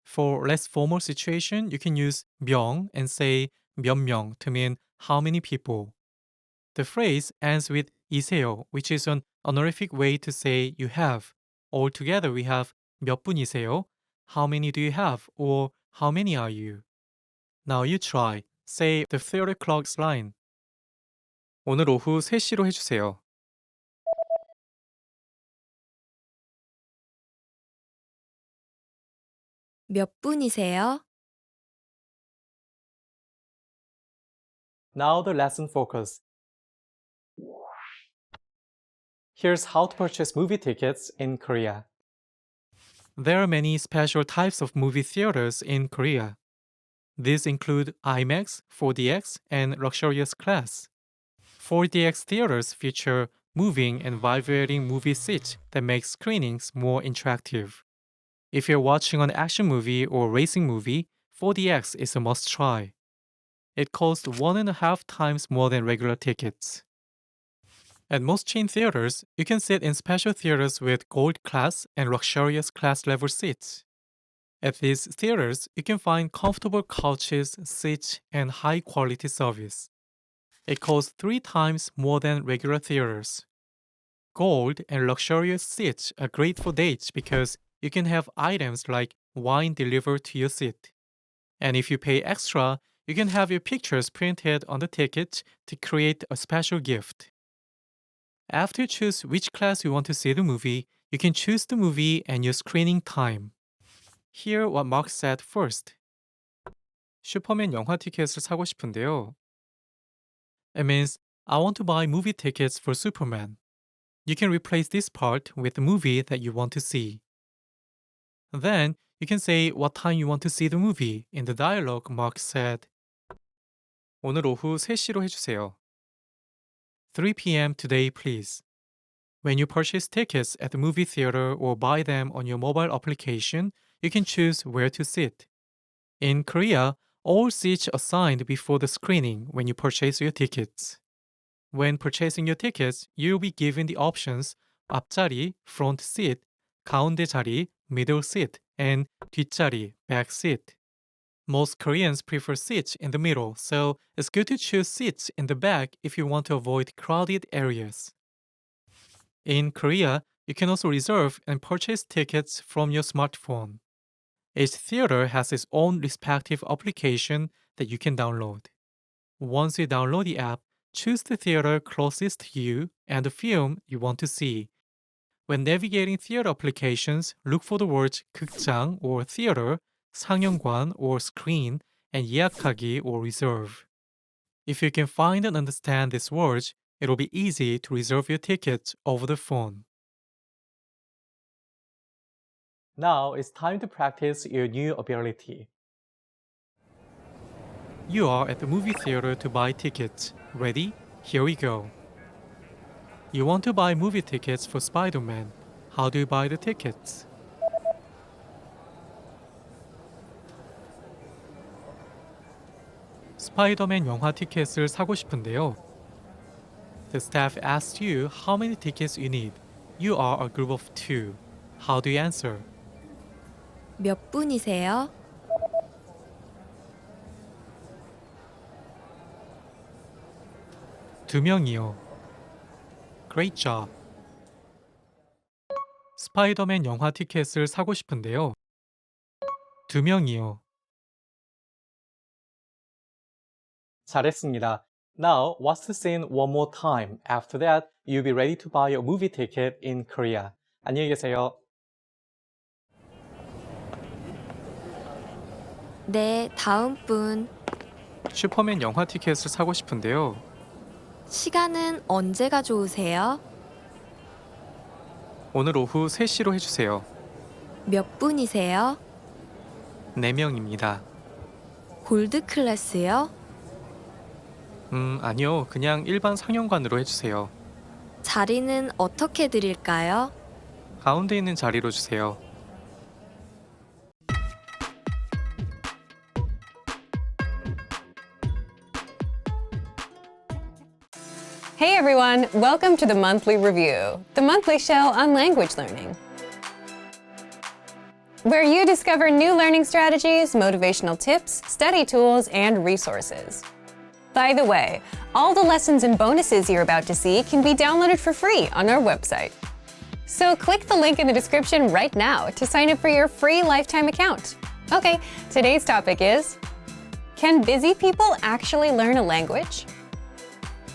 For less formal situation, you can use 명 and say 몇 명 to mean how many people. The phrase ends with 이세요, which is an honorific way to say you have. Altogether, we have 몇 분이세요? How many do you have? Or how many are you? Now you try. Say the theater clerk's line. 오늘 오후 3시로 해주세요. 몇 분이세요? Now the lesson focus. Here's how to purchase movie tickets in Korea. There are many special types of movie theaters in Korea. These include IMAX, 4DX, and luxurious class. 4DX theaters feature moving and vibrating movie seats that make screenings more interactive. If you're watching an action movie or racing movie, 4DX is a must try. It costs 1.5 times more than regular tickets. At most chain theaters, you can sit in special theaters with gold class and luxurious class level seats. At these theaters, you can find comfortable couches, seats, and high quality service. It costs 3 times more than regular theaters. Gold and luxurious seats are great for dates because you can have items like wine delivered to your seat. And if you pay extra, you can have your pictures printed on the ticket to create a special gift. After you choose which class you want to see the movie, you can choose the movie and your screening time. Hear what Mark said first. 슈퍼맨 영화 티켓을 사고 싶은데요. It means I want to buy movie tickets for Superman. You can replace this part with the movie that you want to see. Then you can say what time you want to see the movie. In the dialogue, Mark said, 오늘 오후 3시로 해주세요. 3 p.m. today, please. When you purchase tickets at the movie theater or buy them on your mobile application, you can choose where to sit. In Korea, all seats are assigned before the screening when you purchase your tickets. When purchasing your tickets, you'll be given the options 앞자리, front seat, 가운데 자리, middle seat, and 뒷자리, back seat. Most Koreans prefer seats in the middle, so it's good to choose seats in the back if you want to avoid crowded areas. In Korea, you can also reserve and purchase tickets from your smartphone. Each theater has its own respective application that you can download. Once you download the app, choose the theater closest to you and the film you want to see. When navigating theater applications, look for the words 극장 or theater, 상영관 or screen, and 예약하기 or reserve. If you can find and understand these words, it'll be easy to reserve your tickets over the phone. Now it's time to practice your new ability. You are at the movie theater to buy tickets. Ready? Here we go. You want to buy movie tickets for Spider-Man. How do you buy the tickets? 스파이더맨 영화 티켓을 사고 싶은데요. The staff asked you how many tickets you need. You are a group of 2. How do you answer? 몇 분이세요? 두 명이요. Great job. 스파이더맨 영화 티켓을 사고 싶은데요. 두 명이요. 잘했습니다. Now, watch the scene one more time. After that, you'll be ready to buy your movie ticket in Korea. 안녕히 계세요. 네, 다음 분. 슈퍼맨 영화 티켓을 사고 싶은데요. 시간은 언제가 좋으세요? 오늘 오후 3시로 해주세요. 몇 분이세요? 4명입니다. 골드 클래스요? 아니요. 그냥 일반 상영관으로 해주세요. 자리는 어떻게 드릴까요? 가운데 있는 자리로 주세요. Hey everyone, welcome to the Monthly Review, the monthly show on language learning, where you discover new learning strategies, motivational tips, study tools, and resources. By the way, all the lessons and bonuses you're about to see can be downloaded for free on our website. So click the link in the description right now to sign up for your free lifetime account. Okay, today's topic is, can busy people actually learn a language?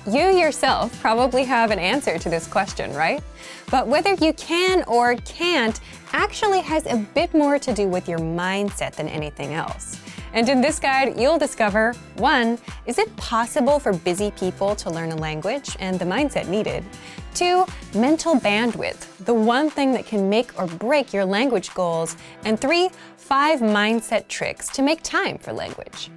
You yourself probably have an answer to this question, right? But whether you can or can't actually has a bit more to do with your mindset than anything else. And in this guide, you'll discover 1. Is it possible for busy people to learn a language and the mindset needed? 2. Mental bandwidth, the one thing that can make or break your language goals. And 3. 5 mindset tricks to make time for language.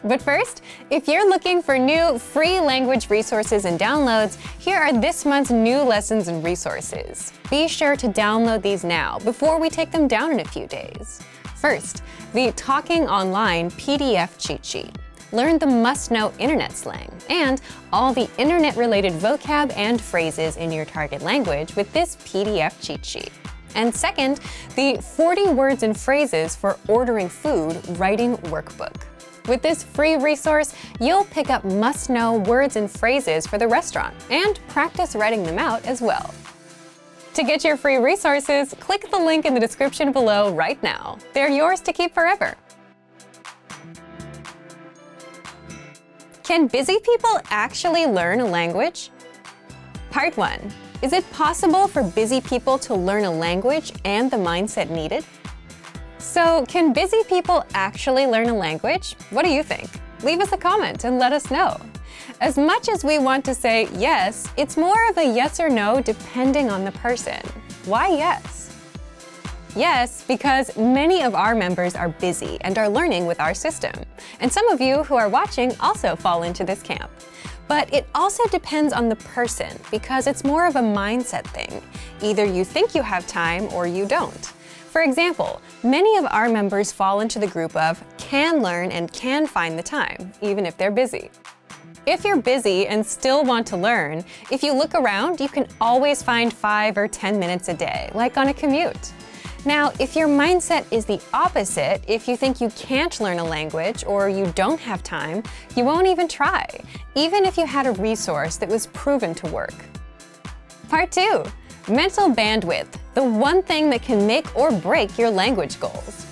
But first, if you're looking for new free language resources and downloads, here are this month's new lessons and resources. Be sure to download these now before we take them down in a few days. First, the Talking Online PDF cheat sheet. Learn the must-know internet slang and all the internet-related vocab and phrases in your target language with this PDF cheat sheet. And second, the 40 words and phrases for ordering food writing workbook. With this free resource, you'll pick up must-know words and phrases for the restaurant and practice writing them out as well. To get your free resources, click the link in the description below right now. They're yours to keep forever. Can busy people actually learn a language? Part 1. Is it possible for busy people to learn a language and the mindset needed? So, can busy people actually learn a language? What do you think? Leave us a comment and let us know. As much as we want to say yes, it's more of a yes or no depending on the person. Why yes? Yes, because many of our members are busy and are learning with our system. And some of you who are watching also fall into this camp. But it also depends on the person because it's more of a mindset thing. Either you think you have time or you don't. For example, many of our members fall into the group of can learn and can find the time, even if they're busy. If you're busy and still want to learn, if you look around, you can always find 5 or 10 minutes a day, like on a commute. Now, if your mindset is the opposite, if you think you can't learn a language or you don't have time, you won't even try, even if you had a resource that was proven to work. Part 2. Mental bandwidth, the one thing that can make or break your language goals.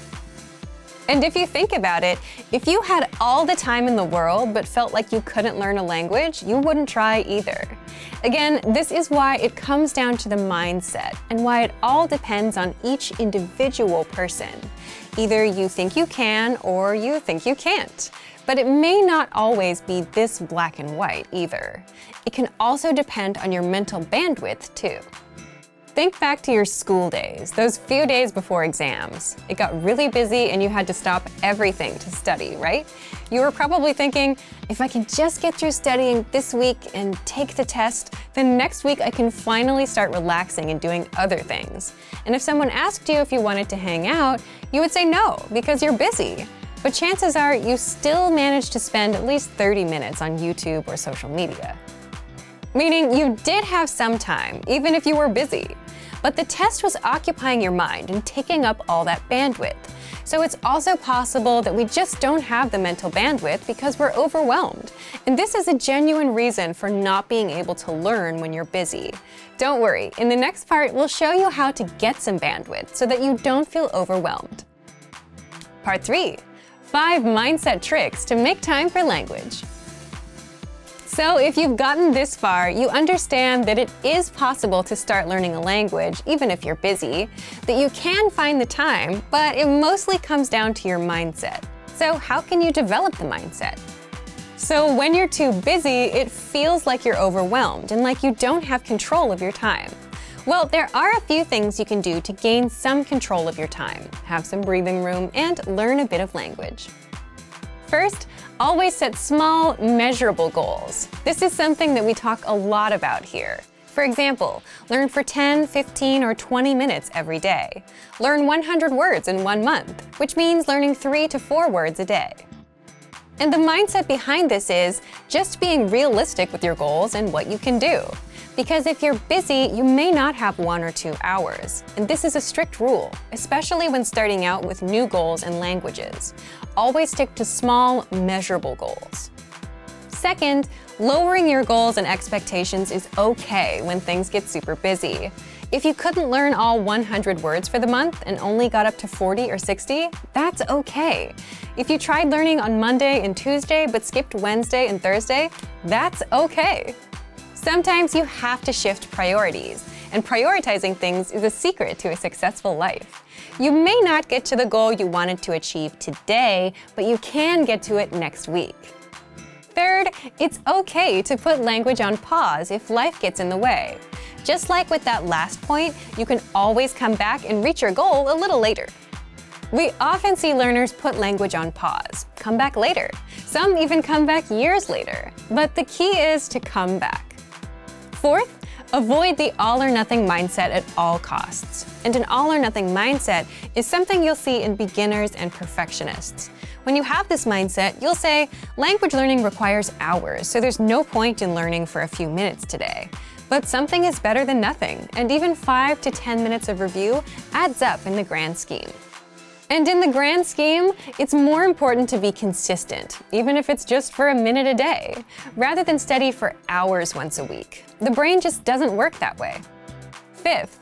And if you think about it, if you had all the time in the world but felt like you couldn't learn a language, you wouldn't try either. Again, this is why it comes down to the mindset and why it all depends on each individual person. Either you think you can or you think you can't. But it may not always be this black and white either. It can also depend on your mental bandwidth too. Think back to your school days, those few days before exams. It got really busy and you had to stop everything to study, right? You were probably thinking, if I can just get through studying this week and take the test, then next week I can finally start relaxing and doing other things. And if someone asked you if you wanted to hang out, you would say no, because you're busy. But chances are you still managed to spend at least 30 minutes on YouTube or social media. Meaning you did have some time, even if you were busy. But the test was occupying your mind and taking up all that bandwidth. So it's also possible that we just don't have the mental bandwidth because we're overwhelmed. And this is a genuine reason for not being able to learn when you're busy. Don't worry, in the next part, we'll show you how to get some bandwidth so that you don't feel overwhelmed. Part 3. 5 mindset tricks to make time for language. So if you've gotten this far, you understand that it is possible to start learning a language, even if you're busy, that you can find the time, but it mostly comes down to your mindset. So how can you develop the mindset? So when you're too busy, it feels like you're overwhelmed and like you don't have control of your time. Well, there are a few things you can do to gain some control of your time, have some breathing room, and learn a bit of language. First, always set small, measurable goals. This is something that we talk a lot about here. For example, learn for 10, 15, or 20 minutes every day. Learn 100 words in 1 month, which means learning 3 to 4 words a day. And the mindset behind this is just being realistic with your goals and what you can do. Because if you're busy, you may not have 1 or 2 hours. And this is a strict rule, especially when starting out with new goals and languages. Always stick to small, measurable goals. Second, lowering your goals and expectations is okay when things get super busy. If you couldn't learn all 100 words for the month and only got up to 40 or 60, that's okay. If you tried learning on Monday and Tuesday but skipped Wednesday and Thursday, that's okay. Sometimes you have to shift priorities, and prioritizing things is a secret to a successful life. You may not get to the goal you wanted to achieve today, but you can get to it next week. Third, it's okay to put language on pause if life gets in the way. Just like with that last point, you can always come back and reach your goal a little later. We often see learners put language on pause, come back later. Some even come back years later. But the key is to come back. Fourth, avoid the all-or-nothing mindset at all costs. And an all-or-nothing mindset is something you'll see in beginners and perfectionists. When you have this mindset, you'll say, language learning requires hours, so there's no point in learning for a few minutes today. But something is better than nothing, and even 5 to 10 minutes of review adds up in the grand scheme. And in the grand scheme, it's more important to be consistent, even if it's just for a minute a day, rather than study for hours once a week. The brain just doesn't work that way. Fifth,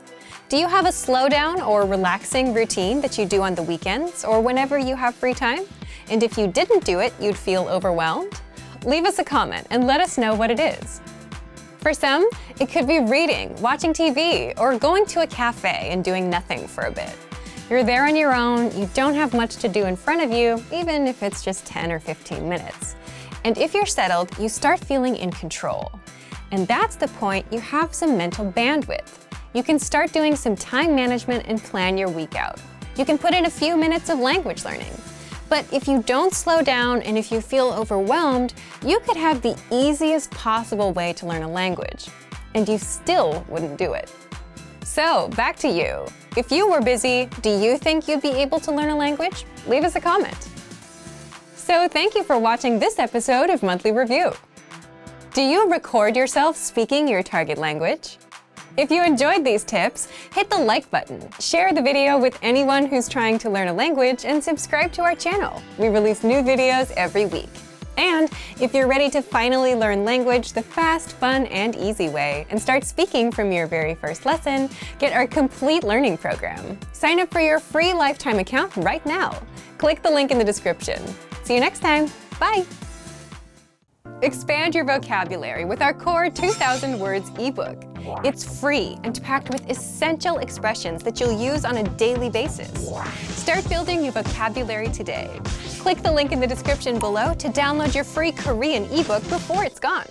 do you have a slowdown or relaxing routine that you do on the weekends or whenever you have free time? And if you didn't do it, you'd feel overwhelmed? Leave us a comment and let us know what it is. For some, it could be reading, watching TV, or going to a cafe and doing nothing for a bit. You're there on your own, you don't have much to do in front of you, even if it's just 10 or 15 minutes. And if you're settled, you start feeling in control. And that's the point you have some mental bandwidth. You can start doing some time management and plan your week out. You can put in a few minutes of language learning. But if you don't slow down and if you feel overwhelmed, you could have the easiest possible way to learn a language. And you still wouldn't do it. So, back to you. If you were busy, do you think you'd be able to learn a language? Leave us a comment. So, thank you for watching this episode of Monthly Review. Do you record yourself speaking your target language? If you enjoyed these tips, hit the like button, share the video with anyone who's trying to learn a language, and subscribe to our channel. We release new videos every week. And if you're ready to finally learn language the fast, fun, and easy way and start speaking from your very first lesson, get our complete learning program. Sign up for your free lifetime account right now. Click the link in the description. See you next time. Bye! Expand your vocabulary with our core 2,000 words ebook. It's free and packed with essential expressions that you'll use on a daily basis. Start building your vocabulary today. Click the link in the description below to download your free Korean ebook before it's gone.